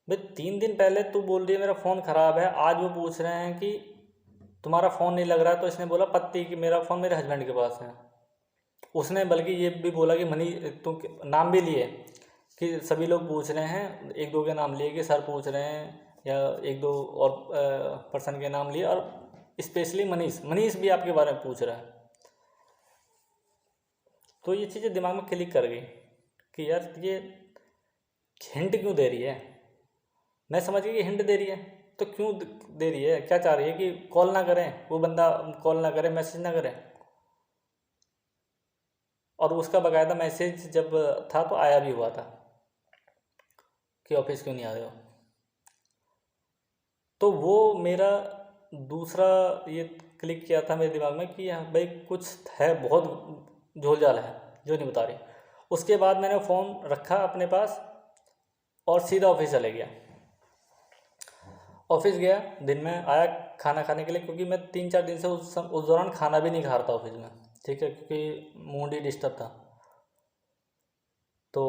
भाई 3 दिन पहले तू बोल रही है मेरा फ़ोन ख़राब है, आज वो पूछ रहे हैं कि तुम्हारा फ़ोन नहीं लग रहा है। तो इसने बोला पत्ती कि मेरा फ़ोन मेरे हस्बैंड के पास है। उसने बल्कि ये भी बोला कि मनी, तुम नाम भी लिए कि सभी लोग पूछ रहे हैं, एक दो के नाम लिए कि सर पूछ रहे हैं, या एक दो और पर्सन के नाम लिए, और स्पेशली मनीष भी आपके बारे में पूछ रहा है। तो ये चीज़ें दिमाग में क्लिक कर गई कि यार ये हिंट क्यों दे रही है। मैं समझ गई कि हिंट दे रही है, तो क्यों दे रही है, क्या चाह रही है कि कॉल ना करें, वो बंदा कॉल ना करे, मैसेज ना करे। और उसका बाकायदा मैसेज जब था तो आया भी हुआ था कि ऑफिस क्यों नहीं आ रहे हो। तो वो मेरा दूसरा ये क्लिक किया था मेरे दिमाग में कि हाँ भाई कुछ है, बहुत झोलझाल है जो नहीं बता रही। उसके बाद मैंने फ़ोन रखा अपने पास और सीधा ऑफिस चले गया। ऑफिस गया, दिन में आया खाना खाने के लिए, क्योंकि मैं 3-4 दिन से उस दौरान खाना भी नहीं खा रहा था ऑफिस में, ठीक है, क्योंकि मूड ही डिस्टर्ब था। तो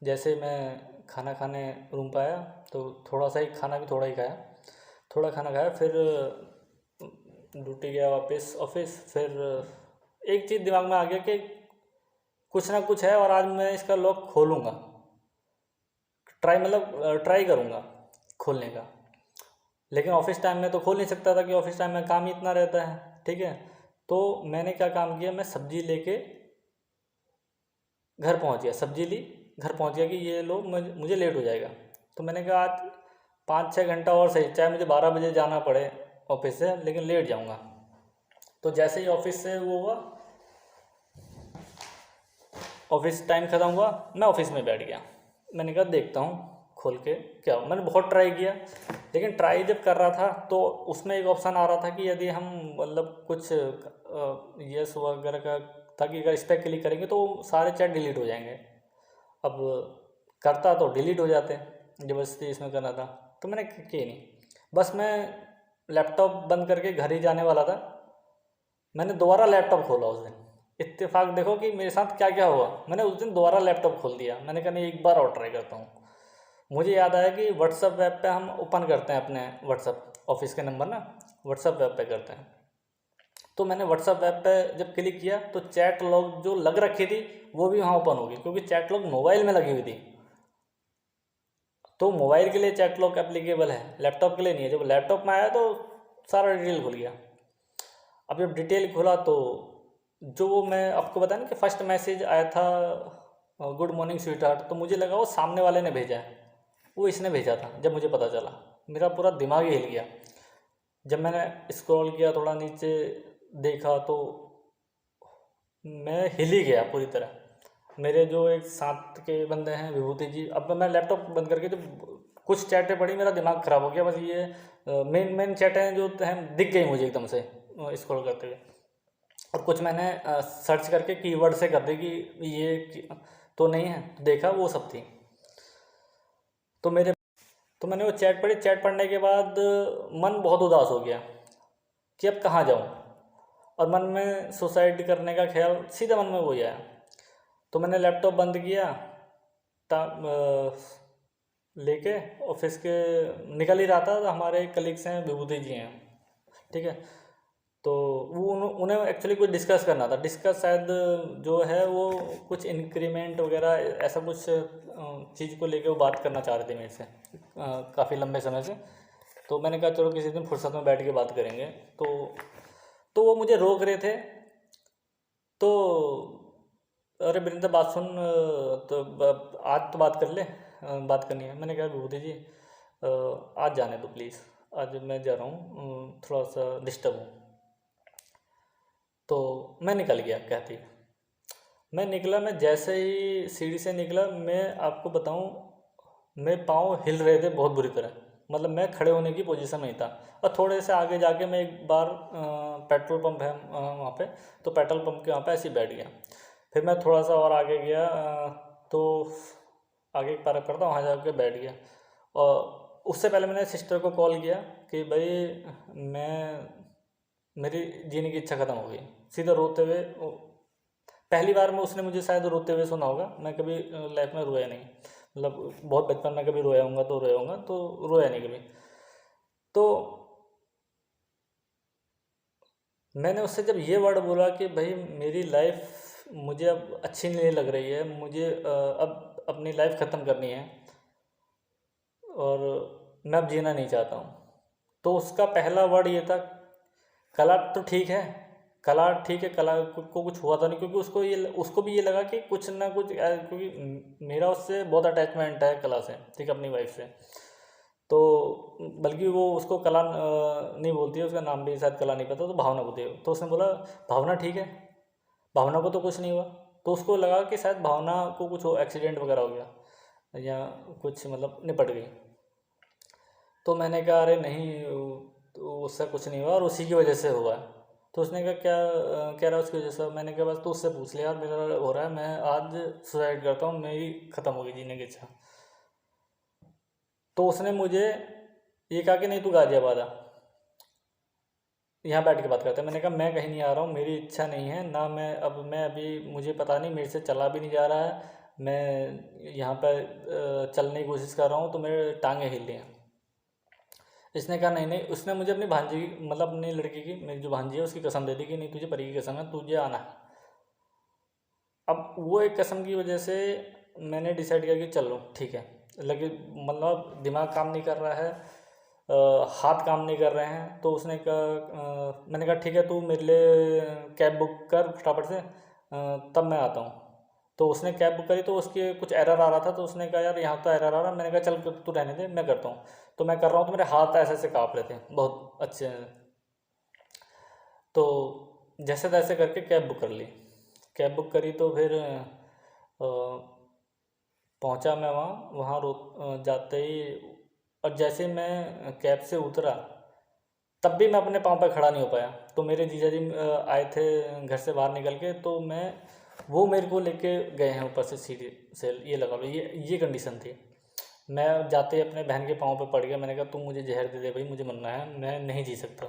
जैसे मैं खाना खाने रूम पे आया तो थोड़ा सा ही खाना, भी थोड़ा ही खाया, थोड़ा खाना खाया, फिर ड्यूटी गया वापस ऑफिस। फिर एक चीज़ दिमाग में आ गया कि कुछ ना कुछ है और आज मैं इसका लॉक खोलूँगा, ट्राई करूँगा खोलने का। लेकिन ऑफिस टाइम में तो खोल नहीं सकता था कि ऑफिस टाइम में काम ही इतना रहता है, ठीक है। तो मैंने क्या काम किया, मैं सब्जी लेके घर पहुंच गया, सब्जी ली, घर पहुंच गया कि ये लो मुझे लेट हो जाएगा। तो मैंने कहा आज 5-6 घंटा और सही, चाहे मुझे 12 बजे जाना पड़े ऑफिस से, लेकिन लेट जाऊंगा। तो जैसे ही ऑफिस से वो हुआ, ऑफिस टाइम ख़त्म हुआ, मैं ऑफिस में बैठ गया। मैंने कहा देखता हूँ खोल के क्या। मैंने बहुत ट्राई किया, लेकिन ट्राई जब कर रहा था तो उसमें एक ऑप्शन आ रहा था कि यदि हम मतलब कुछ यस वगैरह का, ताकि अगर इस पर क्लिक करेंगे तो सारे चैट डिलीट हो जाएंगे। अब करता तो डिलीट हो जाते, ज़बरदस्ती इसमें करना था तो मैंने किए नहीं। बस मैं लैपटॉप बंद करके घर ही जाने वाला था, मैंने दोबारा लैपटॉप खोला उस दिन। इत्तेफाक देखो कि मेरे साथ क्या क्या हुआ, मैंने उस दिन दोबारा लैपटॉप खोल दिया। मैंने कहा नहीं एक बार और ट्राई करता हूँ। मुझे याद आया कि व्हाट्सअप वेब पे हम ओपन करते हैं अपने व्हाट्सअप ऑफिस के नंबर ना, व्हाट्सअप वेब पे करते हैं। तो मैंने व्हाट्सअप वेब पे जब क्लिक किया तो चैट लॉग जो लग रखी थी वो भी वहाँ ओपन होगी, क्योंकि चैट लॉग मोबाइल में लगी हुई थी। तो मोबाइल के लिए चैट लॉग एप्लीकेबल है, लैपटॉप के लिए नहीं है। जब लैपटॉप में आया तो सारा डिटेल खुल गया। अब जब डिटेल खुला तो जो वो मैं आपको बताया ना कि फर्स्ट मैसेज आया था गुड मॉर्निंग स्वीट हार्ट, तो मुझे लगा वो सामने वाले ने भेजा है, वो इसने भेजा था। जब मुझे पता चला मेरा पूरा दिमाग ही हिल गया। जब मैंने स्क्रॉल किया थोड़ा नीचे देखा तो मैं हिल ही गया पूरी तरह। मेरे जो एक साथ के बंदे हैं विभूति जी, अब मैं लैपटॉप बंद करके जब कुछ चैटें पढ़ी मेरा दिमाग ख़राब हो गया। बस ये मेन चैटें जो हैं दिख गई मुझे एकदम से स्क्रॉल करते हुए, और कुछ मैंने सर्च करके कीवर्ड से कर दी कि ये तो नहीं है, देखा वो सब थी। तो तो मैंने वो चैट पढ़ी। चैट पढ़ने के बाद मन बहुत उदास हो गया कि अब कहाँ जाऊँ, और मन में सुसाइड करने का ख्याल सीधा मन में वही आया। तो मैंने लैपटॉप बंद किया, लेके ऑफिस के निकल ही रहा था। तो हमारे कलीग्स हैं, विभूति जी हैं, ठीक है। तो वो उन्हें एक्चुअली कुछ डिस्कस करना था। डिस्कस शायद जो है वो कुछ इंक्रीमेंट वगैरह ऐसा कुछ चीज़ को लेके वो बात करना चाह रहे थे मेरे से काफ़ी लंबे समय से। तो मैंने कहा चलो किसी दिन फुर्सत में बैठ के बात करेंगे। तो वो मुझे रोक रहे थे। तो अरे वृंदा बात सुन, तो आज तो बात कर ले, बात करनी है। मैंने कहा विभूति जी आज जाने दो प्लीज़, आज मैं जा रहा हूँ, थोड़ा सा डिस्टर्ब हूँ। तो मैं निकल गया कहती। मैं निकला, मैं जैसे ही सीढ़ी से निकला, मैं आपको बताऊँ मेरे पाँव हिल रहे थे बहुत बुरी तरह। मतलब मैं खड़े होने की पोजीशन में ही था। और थोड़े से आगे जाके मैं एक बार पेट्रोल पंप है वहाँ पे, तो पेट्रोल पंप के वहाँ पे ऐसे ही बैठ गया। फिर मैं थोड़ा सा और आगे गया, तो आगे एक पार्क करता वहाँ जाके बैठ गया। और उससे पहले मैंने सिस्टर को कॉल किया कि भाई मेरी जीने की इच्छा ख़त्म हो गई। सीधा रोते हुए, पहली बार में उसने मुझे शायद रोते हुए सुना होगा। मैं कभी लाइफ में रोया नहीं, मतलब बहुत बचपन में कभी रोया हूँगा तो रोया नहीं कभी। तो मैंने उससे जब ये वर्ड बोला कि भाई मेरी लाइफ मुझे अब अच्छी नहीं लग रही है, मुझे अब अपनी लाइफ ख़त्म करनी है और मैं अब जीना नहीं चाहता हूँ। तो उसका पहला वर्ड ये था, कला तो ठीक है, कला ठीक है, कला को कुछ हुआ था नहीं, क्योंकि उसको भी ये लगा कि कुछ ना कुछ, क्योंकि मेरा उससे बहुत अटैचमेंट है कला से, ठीक है, अपनी वाइफ से। तो बल्कि वो उसको कला नहीं बोलती है, उसका नाम भी शायद कला नहीं पता, तो भावना बोलती है। तो उसने बोला भावना ठीक है, भावना को तो कुछ नहीं हुआ। तो उसको लगा कि शायद भावना को कुछ एक्सीडेंट वगैरह हो गया या कुछ, मतलब निपट गई। तो मैंने कहा अरे नहीं, तो उससे कुछ नहीं हुआ और उसी की वजह से हुआ है। तो उसने कहा क्या कह रहा है उसकी वजह से। मैंने कहा बस तू उससे पूछ लिया यार, मेरा हो रहा है, मैं आज सुसाइड करता हूँ, मेरी ख़त्म हो गई जीने की इच्छा। तो उसने मुझे ये कहा कि नहीं तू गाजियाबाद आ, यहाँ बैठ के बात करते हैं। मैंने कहा मैं कहीं नहीं आ रहा हूँ, मेरी इच्छा नहीं है ना, मैं अभी मुझे पता नहीं, मेरे से चला भी नहीं जा रहा है। मैं यहाँ पर चलने की कोशिश कर रहा हूँ तो मेरे टांगें हिल रही हैं। इसने कहा नहीं नहीं, उसने मुझे अपनी भांजी की, मतलब अपनी लड़की की, मेरी जो भांजी है उसकी कसम दे दी कि नहीं तुझे परी की कसम है, तुझे आना है। अब वो एक कसम की वजह से मैंने डिसाइड किया कि चलो ठीक है, लेकिन मतलब दिमाग काम नहीं कर रहा है, हाथ काम नहीं कर रहे हैं। तो उसने कहा मैंने कहा ठीक है तू मेरे लिए कैब बुक कर फटाफट से, तब मैं आता हूँ। तो उसने कैब बुक करी, तो उसके कुछ एरर आ रहा था, तो उसने कहा यार यहाँ तो एरर आ रहा है। मैंने कहा चल तू रहने दे, मैं करता हूँ। तो मैं कर रहा हूँ तो मेरे हाथ ऐसे ऐसे काँप रहे थे बहुत अच्छे। तो जैसे तैसे करके कैब बुक कर ली। कैब बुक करी तो फिर पहुंचा मैं वहाँ। जाते ही, और जैसे मैं कैब से उतरा तब भी मैं अपने पाँव पर खड़ा नहीं हो पाया। तो मेरे जीजा जी आए थे घर से बाहर निकल के, तो वो मेरे को लेके गए हैं ऊपर से सीढ़ी से, ये लगा लो, ये कंडीशन थी। मैं जाते ही अपने बहन के पाँव पे पड़ गया। मैंने कहा तुम मुझे जहर दे दे भाई, मुझे मरना है, मैं नहीं जी सकता।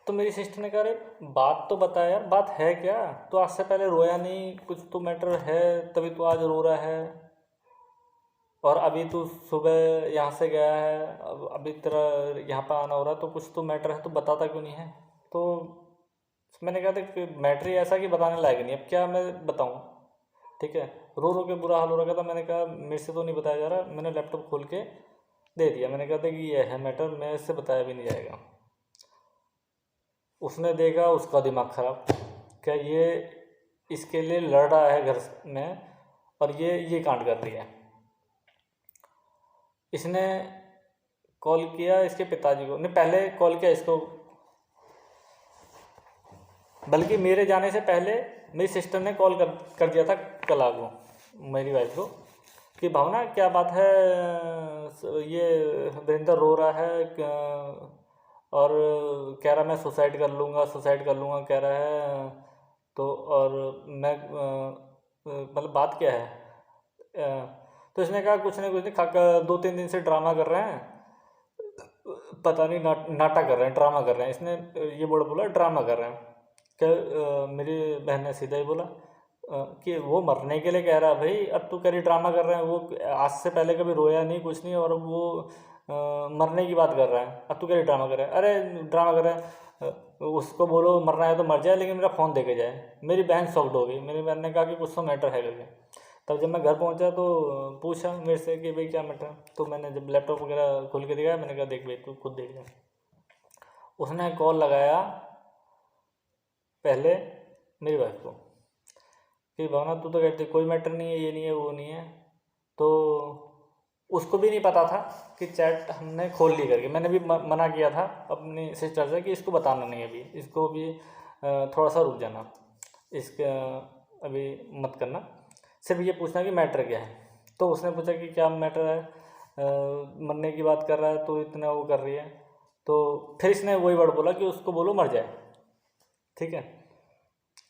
तो मेरी सिस्टर ने कहा अरे बात तो बता यार, बात है क्या, तो आज से पहले रोया नहीं, कुछ तो मैटर है तभी तो आज रो रहा है। और अभी तू सुबह यहाँ से गया है, अब अभी तेरा यहाँ पर आना हो रहा है, तो कुछ तो मैटर है, तो बताता क्यों नहीं है। तो मैंने कहा देख मैटर ही ऐसा कि बताने लायक नहीं, अब क्या मैं बताऊँ, ठीक है। रो रो के बुरा हाल हो रखा था। मैंने कहा मेरे से तो नहीं बताया जा रहा। मैंने लैपटॉप खोल के दे दिया। मैंने कहा था कि ये है मैटर, मेरे से बताया भी नहीं जाएगा। उसने देखा, उसका दिमाग ख़राब, क्या ये इसके लिए लड़ रहा है घर में, और ये कांड कर रही है। इसने कॉल किया इसके पिताजी को, नहीं पहले कॉल किया इसको, बल्कि मेरे जाने से पहले मेरी सिस्टर ने कॉल कर दिया था कला को, मेरी वाइफ को, कि भावना क्या बात है, ये वीरेंद्र रो रहा है और कह रहा मैं सुसाइड कर लूँगा कह रहा है। तो और मैं मतलब बात क्या है। तो इसने कहा कुछ नहीं खाका 2-3 दिन से ड्रामा कर रहे हैं, पता नहीं नाटक कर रहे हैं, ड्रामा कर रहे हैं। इसने ये बोला ड्रामा कर रहे हैं। क्या मेरी बहन ने सीधा ही बोला कि वो मरने के लिए कह रहा है भाई, अब तू कह रही ड्रामा कर रहे हैं। वो आज से पहले कभी रोया नहीं, कुछ नहीं, और अब वो मरने की बात कर रहा है, अब तू कह रही ड्रामा कर रहा है। अरे ड्रामा कर रहा है, उसको बोलो मरना है तो मर जाए, लेकिन मेरा फ़ोन दे के जाए। मेरी बहन शॉक्ड हो गई। मेरी बहन ने कहा कि कुछ तो मैटर है करके। तब जब मैं घर पहुंचा तो पूछा मेरे से कि भाई क्या मैटर है। तो मैंने जब लैपटॉप वगैरह खोल के दिखाया, मैंने कहा देख भाई तू खुद देख ले। उसने कॉल लगाया पहले मेरी वाइफ को कि भावना तू तो कहती कोई मैटर नहीं है, ये नहीं है, वो नहीं है। तो उसको भी नहीं पता था कि चैट हमने खोल ली करके। मैंने भी मना किया था अपनी सिस्टर से कि इसको बताना नहीं, अभी इसको भी थोड़ा सा रुक जाना, इसका अभी मत करना, सिर्फ ये पूछना कि मैटर क्या है। तो उसने पूछा कि क्या मैटर है, मरने की बात कर रहा है तो इतना वो कर रही है। तो फिर इसने वही वर्ड बोला कि उसको बोलो मर जाए, ठीक है।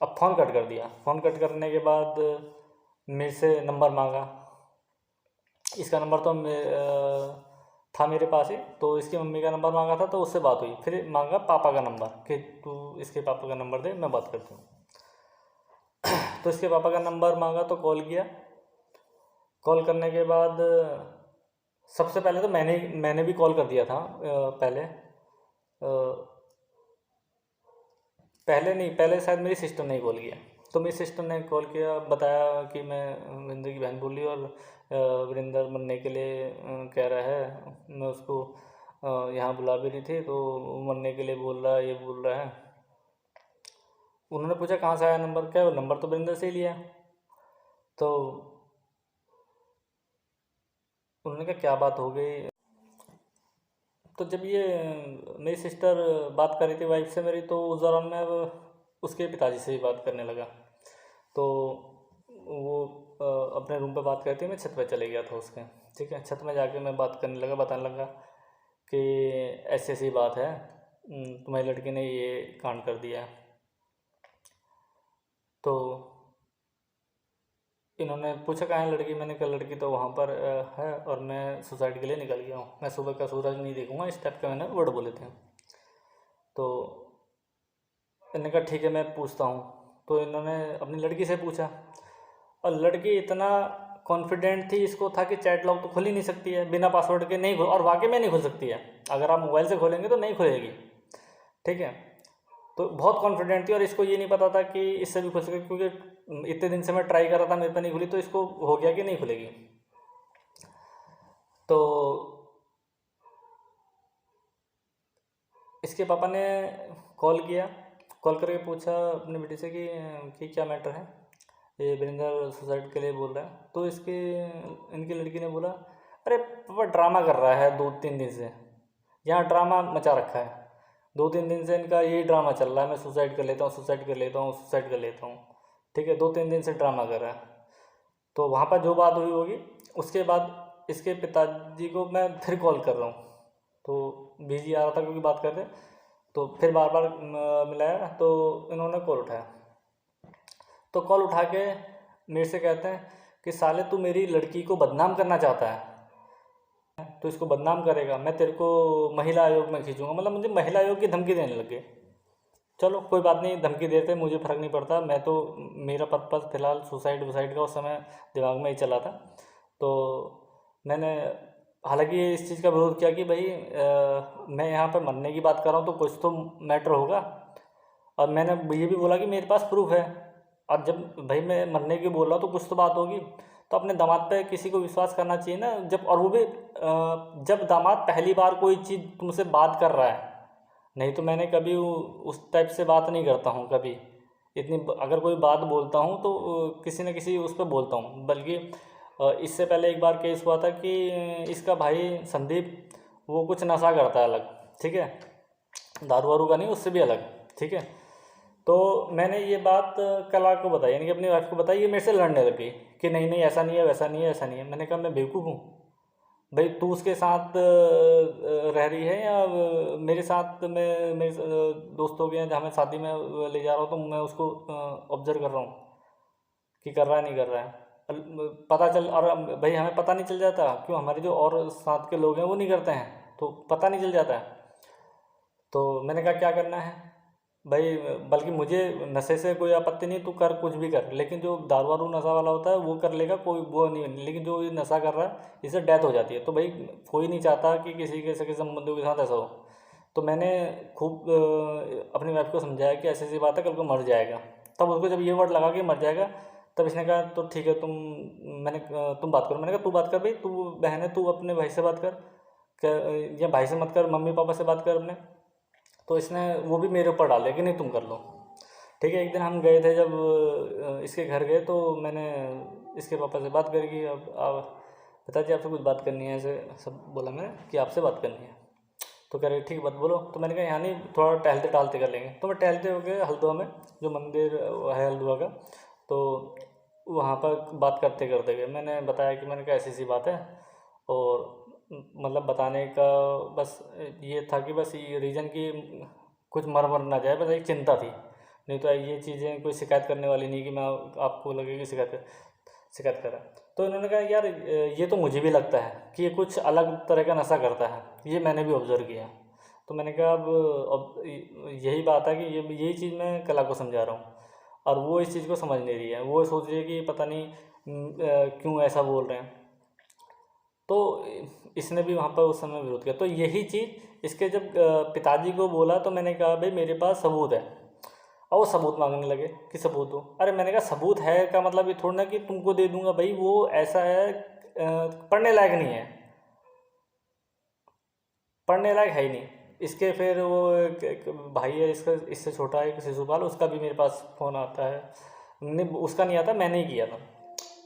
अब फ़ोन कट कर दिया। फ़ोन कट करने के बाद मेरे से नंबर मांगा। इसका नंबर तो था मेरे पास ही, तो इसकी मम्मी का नंबर मांगा था, तो उससे बात हुई। फिर मांगा पापा का नंबर कि तू इसके पापा का नंबर दे, मैं बात करती हूँ। तो इसके पापा का नंबर मांगा तो कॉल किया। कॉल करने के बाद सबसे पहले तो मैंने भी कॉल कर दिया था। पहले शायद मेरी सिस्टर ने ही कॉल किया। तो मेरी सिस्टर ने कॉल किया, बताया कि मैं वीरेंद्र की बहन बोल रही हूँ और वीरेंद्र मरने के लिए कह रहा है। मैं उसको यहाँ बुला भी रही थी, तो वो मरने के लिए बोल रहा है, ये बोल रहा है। उन्होंने पूछा कहाँ से आया नंबर, क्या नंबर तो वीरेंद्र से ही लिया। तो उन्होंने कहा क्या बात हो गई। तो जब ये मेरी सिस्टर बात कर रही थी वाइफ से मेरी, तो उस दौरान मैं उसके पिताजी से ही बात करने लगा। तो वो अपने रूम पे बात करती थी, मैं छत पे चले गया था उसके, ठीक है। छत में जाके मैं बात करने लगा, बताने लगा कि ऐसी ऐसी बात है, तुम्हारी लड़की ने ये कांड कर दिया है। तो इन्होंने पूछा कहाँ है लड़की। मैंने कहा लड़की तो वहाँ पर है, और मैं सुसाइड के लिए निकल गया हूँ, मैं सुबह का सूरज नहीं देखूंगा, इस टाइप के मैंने वर्ड बोले थे। तो इन्होंने कहा ठीक है मैं पूछता हूँ। तो इन्होंने अपनी लड़की से पूछा, और लड़की इतना कॉन्फिडेंट थी, इसको था कि चैट लॉक तो खुल ही नहीं सकती है बिना पासवर्ड के, नहीं खुल, और वाकई में नहीं खुल सकती है। अगर आप मोबाइल से खोलेंगे तो नहीं खुलेगी, ठीक है। तो बहुत कॉन्फिडेंट थी, और इसको ये नहीं पता था कि इससे भी खुल सके, क्योंकि इतने दिन से मैं ट्राई कर रहा था, मेरे पे नहीं खुली, तो इसको हो गया कि नहीं खुलेगी। तो इसके पापा ने कॉल किया, कॉल करके पूछा अपनी बेटी से कि क्या मैटर है, ये वीरेंद्र सुसाइड के लिए बोल रहा है। तो इनकी लड़की ने बोला अरे पापा ड्रामा कर रहा है 2-3 दिन से, यहाँ ड्रामा मचा रखा है, 2-3 दिन से इनका यही ड्रामा चल रहा है, मैं सुसाइड कर लेता हूँ, सुसाइड कर लेता हूँ, सुसाइड कर लेता हूँ, ठीक है। 2-3 दिन से ड्रामा कर रहा है। तो वहाँ पर जो बात हुई होगी, उसके बाद इसके पिताजी को मैं फिर कॉल कर रहा हूँ, तो बिजी आ रहा था क्योंकि बात कर रहे। तो फिर बार बार मिलाया, तो इन्होंने कॉल उठाया। तो कॉल उठा के मेरे से कहते हैं कि साले तू मेरी लड़की को बदनाम करना चाहता है, तो इसको बदनाम करेगा, मैं तेरे को महिला आयोग में खींचूंगा। मतलब मुझे महिला आयोग की धमकी देने लगे। चलो कोई बात नहीं, धमकी देते मुझे फ़र्क नहीं पड़ता, मैं तो मेरा पर्पज़ फ़िलहाल सुसाइड वुसाइड का उस समय दिमाग में ही चला था। तो मैंने हालांकि इस चीज़ का विरोध किया कि भाई मैं यहाँ पर मरने की बात कर रहा हूँ, तो कुछ तो मैटर होगा। और मैंने ये भी बोला कि मेरे पास प्रूफ है, और जब भाई मैं मरने की बोल रहा हूँ तो कुछ तो बात होगी। तो अपने दामाद पे किसी को विश्वास करना चाहिए ना, जब, और वो भी जब दामाद पहली बार कोई चीज़ तुमसे बात कर रहा है। नहीं तो मैंने कभी उस टाइप से बात नहीं करता हूँ कभी। इतनी अगर कोई बात बोलता हूँ तो किसी न किसी उस पर बोलता हूँ। बल्कि इससे पहले एक बार केस हुआ था कि इसका भाई संदीप वो कुछ नशा करता है अलग, ठीक है, दारू वारू का नहीं, उससे भी अलग, ठीक है। तो मैंने ये बात कल आपको बताई, यानी कि अपनी वाइफ को बताई, ये मेरे से लड़ने लगी कि नहीं नहीं ऐसा नहीं है, वैसा नहीं है, ऐसा नहीं है। मैंने कहा मैं बेवकूफ़ हूँ भाई, तू उसके साथ रह रही है, या मेरे साथ मैं मेरे दोस्तों के यहाँ जहाँ मैं शादी में ले जा रहा हूँ, तो मैं उसको ऑब्जर्व कर रहा हूँ कि कर रहा है नहीं कर रहा है। पता चल, और भाई हमें पता नहीं चल जाता क्यों, हमारे जो और साथ के लोग हैं वो नहीं करते हैं तो पता नहीं चल जाता है। तो मैंने कहा क्या करना है भाई, बल्कि मुझे नशे से कोई आपत्ति नहीं, तू कर कुछ भी कर, लेकिन जो दारू वारू नशा वाला होता है वो कर लेगा, कोई वो नहीं, लेकिन जो ये नशा कर रहा है इससे डेथ हो जाती है। तो भाई कोई नहीं चाहता कि किसी के सगे संबंधियों के साथ ऐसा हो। तो मैंने खूब अपनी वाइफ को समझाया कि ऐसी ऐसी बात है, कल को मर जाएगा। तब उसको जब ये वर्ड लगा कि मर जाएगा, तब इसने कहा तो ठीक है तुम बात करो। मैंने कहा तू बात कर भाई, तू बहन है, तू अपने भाई से बात कर, क्या या भाई से मत कर, मम्मी पापा से बात कर अपने। तो इसने वो भी मेरे ऊपर डाल दिया कि नहीं तुम कर लो। ठीक है, एक दिन हम गए थे जब इसके घर गए, तो मैंने इसके पापा से बात करी कि अब पिताजी आपसे कुछ बात करनी है, ऐसे सब बोला मैंने कि आपसे बात करनी है। तो कह रहे ठीक बात बोलो। तो मैंने कहा यहाँ नहीं, थोड़ा टहलते टहलते कर लेंगे। तो मैं टहलते हो गए हल्द्वां में, जो मंदिर है हल्द्वां का, तो वहाँ पर बात करते करते गए। मैंने बताया कि मैंने कहा ऐसी ऐसी बात है, और मतलब बताने का बस ये था कि बस ये रीज़न कि कुछ मर मर ना जाए, बस एक चिंता थी। नहीं तो ये चीज़ें कोई शिकायत करने वाली नहीं कि मैं आपको लगे कि शिकायत कर रहा है। तो इन्होंने कहा यार ये तो मुझे भी लगता है कि ये कुछ अलग तरह का नशा करता है, ये मैंने भी ऑब्ज़र्व किया। तो मैंने कहा अब यही बात है कि ये यही चीज़ मैं कला को समझा रहा हूँ, और वो इस चीज़ को समझ नहीं रही है। वो सोच रही है कि पता नहीं क्यों ऐसा बोल रहे हैं। तो इसने भी वहाँ पर उस समय विरोध किया। तो यही चीज़ इसके जब पिताजी को बोला, तो मैंने कहा भाई मेरे पास सबूत है। और वो सबूत मांगने लगे कि सबूत दो। अरे मैंने कहा सबूत है का मतलब ये थोड़ा ना कि तुमको दे दूंगा, भाई वो ऐसा है पढ़ने लायक नहीं है, पढ़ने लायक है ही नहीं। इसके फिर वो एक भाई है इसका, इससे छोटा है, एक शिशुपाल, उसका भी मेरे पास फ़ोन आता है। नहीं उसका नहीं आता, मैंने ही किया था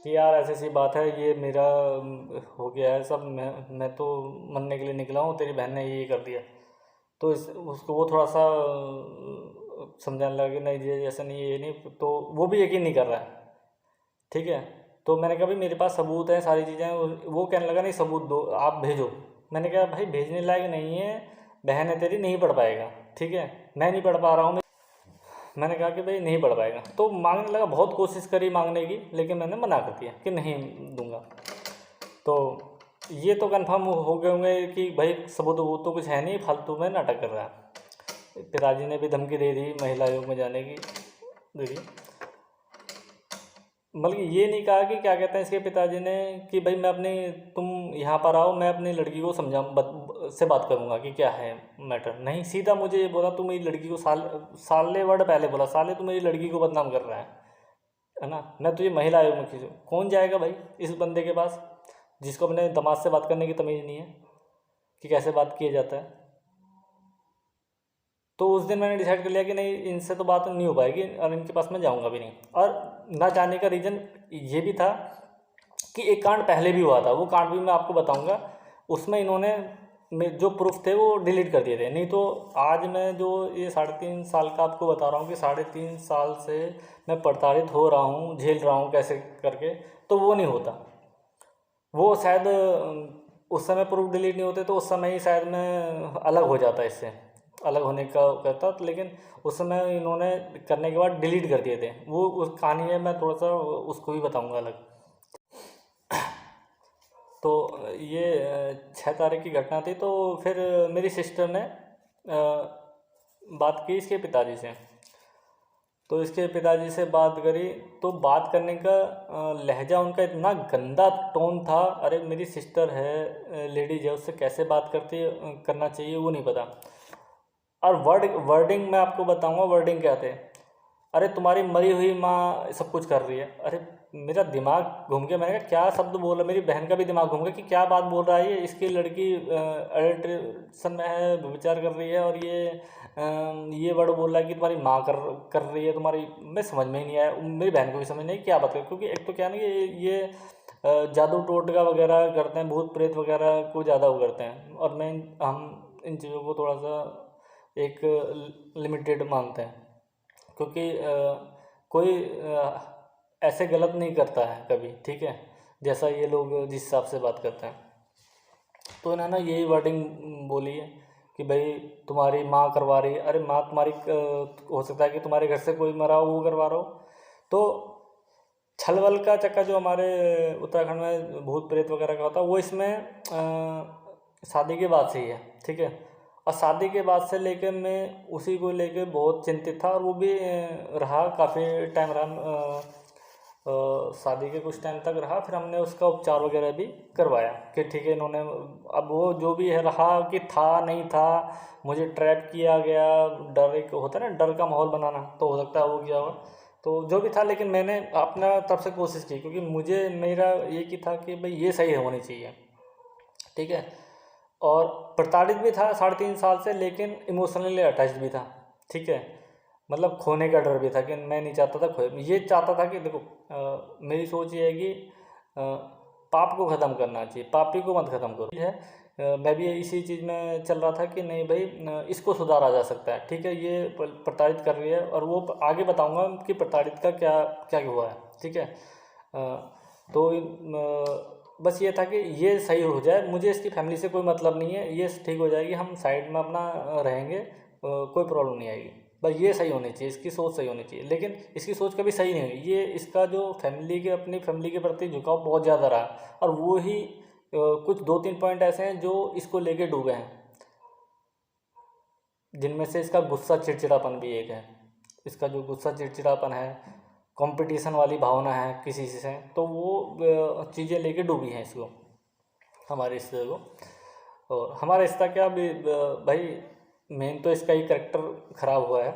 कि यार ऐसी ऐसी बात है, ये मेरा हो गया है सब, मैं तो मरने के लिए निकला हूँ, तेरी बहन ने ये कर दिया। तो इस उसको वो थोड़ा सा समझाने लगा कि नहीं ये ऐसा नहीं, ये नहीं, तो वो भी यकीन नहीं कर रहा है। ठीक है, तो मैंने कहा भाई मेरे पास सबूत है, सारी चीज़ें हैं। वो कहने लगा नहीं सबूत दो, आप भेजो। मैंने कहा भाई भेजने लायक नहीं है, बहन है तेरी, नहीं पढ़ पाएगा। ठीक है, मैं नहीं पढ़ पा रहा हूँ। मैंने कहा कि भाई नहीं पढ़ पाएगा। तो मांगने लगा, बहुत कोशिश करी मांगने की, लेकिन मैंने मना कर दिया कि नहीं दूंगा। तो ये तो कंफर्म हो गए होंगे कि भाई सबूत वबूत तो कुछ है नहीं, फालतू में नाटक कर रहा है। पिताजी ने भी धमकी दे दी महिला आयोग में जाने की, दे दी। बल्कि ये नहीं कहा कि क्या कहते हैं इसके पिताजी ने कि भाई मैं अपनी, तुम यहाँ पर आओ, मैं अपनी लड़की को से बात करूँगा कि क्या है मैटर। नहीं, सीधा मुझे ये बोला तू मेरी लड़की को साले वर्ड पहले बोला, साले तू मेरी लड़की को बदनाम कर रहा है ना, मैं तुझे महिला आयोग में खींचूँ। कौन जाएगा भाई इस बंदे के पास जिसको अपने दामाद से बात करने की तमीज़ नहीं है कि कैसे बात किया जाता है। तो उस दिन मैंने डिसाइड कर लिया कि नहीं इनसे तो बात नहीं हो पाएगी, और इनके पास मैं जाऊंगा भी नहीं। और ना जाने का रीज़न ये भी था कि एक कांड पहले भी हुआ था, वो कांड भी मैं आपको बताऊंगा। उसमें इन्होंने जो प्रूफ थे वो डिलीट कर दिए थे। नहीं तो आज मैं जो ये 3.5 साल का आपको बता रहा हूँ कि 3.5 साल से मैं प्रताड़ित हो रहा हूँ, झेल रहा हूँ कैसे करके, तो वो नहीं होता। वो शायद उस समय प्रूफ डिलीट नहीं होते तो उस समय ही शायद मैं अलग हो जाता, इससे अलग होने का करता। तो लेकिन उस समय इन्होंने करने के बाद डिलीट कर दिए थे। वो उस कहानी है, मैं थोड़ा सा उसको भी बताऊंगा अलग। तो ये 6 तारीख की घटना थी। तो फिर मेरी सिस्टर ने बात की इसके पिताजी से। तो इसके पिताजी से बात करी, तो बात करने का लहजा उनका इतना गंदा टोन था। अरे मेरी सिस्टर है, लेडीज है, उससे कैसे बात करना चाहिए वो नहीं पता। और वर्डिंग मैं आपको बताऊंगा वर्डिंग क्या थे। अरे तुम्हारी मरी हुई माँ सब कुछ कर रही है। अरे मेरा दिमाग घूम गया, मैंने कहा क्या शब्द बोल रहा है। मेरी बहन का भी दिमाग घूम गया कि क्या बात बोल रहा है ये, इसकी लड़की अडल्ट्रेशन में है, व्यभिचार कर रही है, और ये वर्ड बोल रहा है कि तुम्हारी माँ कर रही है तुम्हारी। मैं समझ में ही नहीं आया, मेरी बहन को भी समझ नहीं क्या बात कर, क्योंकि एक तो क्या ना कि ये जादू टोटका वगैरह करते हैं, भूत प्रेत वगैरह को ज़्यादा वो करते हैं, और हम इन चीज़ों को थोड़ा सा एक लिमिटेड मानते हैं। क्योंकि कोई ऐसे गलत नहीं करता है कभी, ठीक है, जैसा ये लोग जिस हिसाब से बात करते हैं। तो इन्होंने यही वर्डिंग बोली है कि भाई तुम्हारी माँ करवा रही है। अरे माँ तुम्हारी हो सकता है कि तुम्हारे घर से कोई मरा हो वो करवा रहा हो। तो छल वल का चक्कर जो हमारे उत्तराखंड में भूत प्रेत वगैरह का होता है वो इसमें शादी के बाद से ही है, ठीक है। और शादी के बाद से लेके मैं उसी को लेके बहुत चिंतित था, और वो भी रहा काफ़ी टाइम रहा, शादी के कुछ टाइम तक रहा। फिर हमने उसका उपचार वगैरह भी करवाया कि ठीक है इन्होंने, अब वो जो भी है रहा कि था नहीं था, मुझे ट्रैप किया गया, डर एक होता है ना, डर का माहौल बनाना, तो हो सकता है वो किया होगा, तो जो भी था। लेकिन मैंने अपना तरफ से कोशिश की, क्योंकि मुझे मेरा ये की था कि भाई ये सही होनी चाहिए, ठीक है। और प्रताड़ित भी था 3.5 साल से, लेकिन इमोशनली अटैच्ड भी था, ठीक है। मतलब खोने का डर भी था कि मैं नहीं चाहता था खोए, ये चाहता था कि देखो मेरी सोच ये है कि पाप को ख़त्म करना चाहिए, पापी को मत ख़त्म करो, है। मैं भी इसी चीज़ में चल रहा था कि नहीं भाई इसको सुधारा जा सकता है, ठीक है। ये प्रताड़ित कर रही है, और वो आगे बताऊंगा कि प्रताड़ित का क्या क्या हुआ है, ठीक है। तो बस ये था कि ये सही हो जाए, मुझे इसकी फैमिली से कोई मतलब नहीं है, ये ठीक हो जाएगी, हम साइड में अपना रहेंगे, कोई प्रॉब्लम नहीं आएगी, बस ये सही होनी चाहिए, इसकी सोच सही होनी चाहिए। लेकिन इसकी सोच कभी सही नहीं हुई, ये इसका जो फैमिली के अपनी फैमिली के प्रति झुकाव बहुत ज़्यादा रहा, और वो ही कुछ 2-3 पॉइंट ऐसे हैं जो इसको लेके डूबे हैं, जिनमें से इसका गुस्सा चिड़चिड़ापन भी एक है। इसका जो गुस्सा चिड़चिड़ापन है, कंपटीशन वाली भावना है किसी से, तो वो चीज़ें लेके डूबी हैं इसको, हमारे रिश्ते को। और हमारा रिश्ता क्या भी भाई, मेन तो इसका ही करेक्टर ख़राब हुआ है,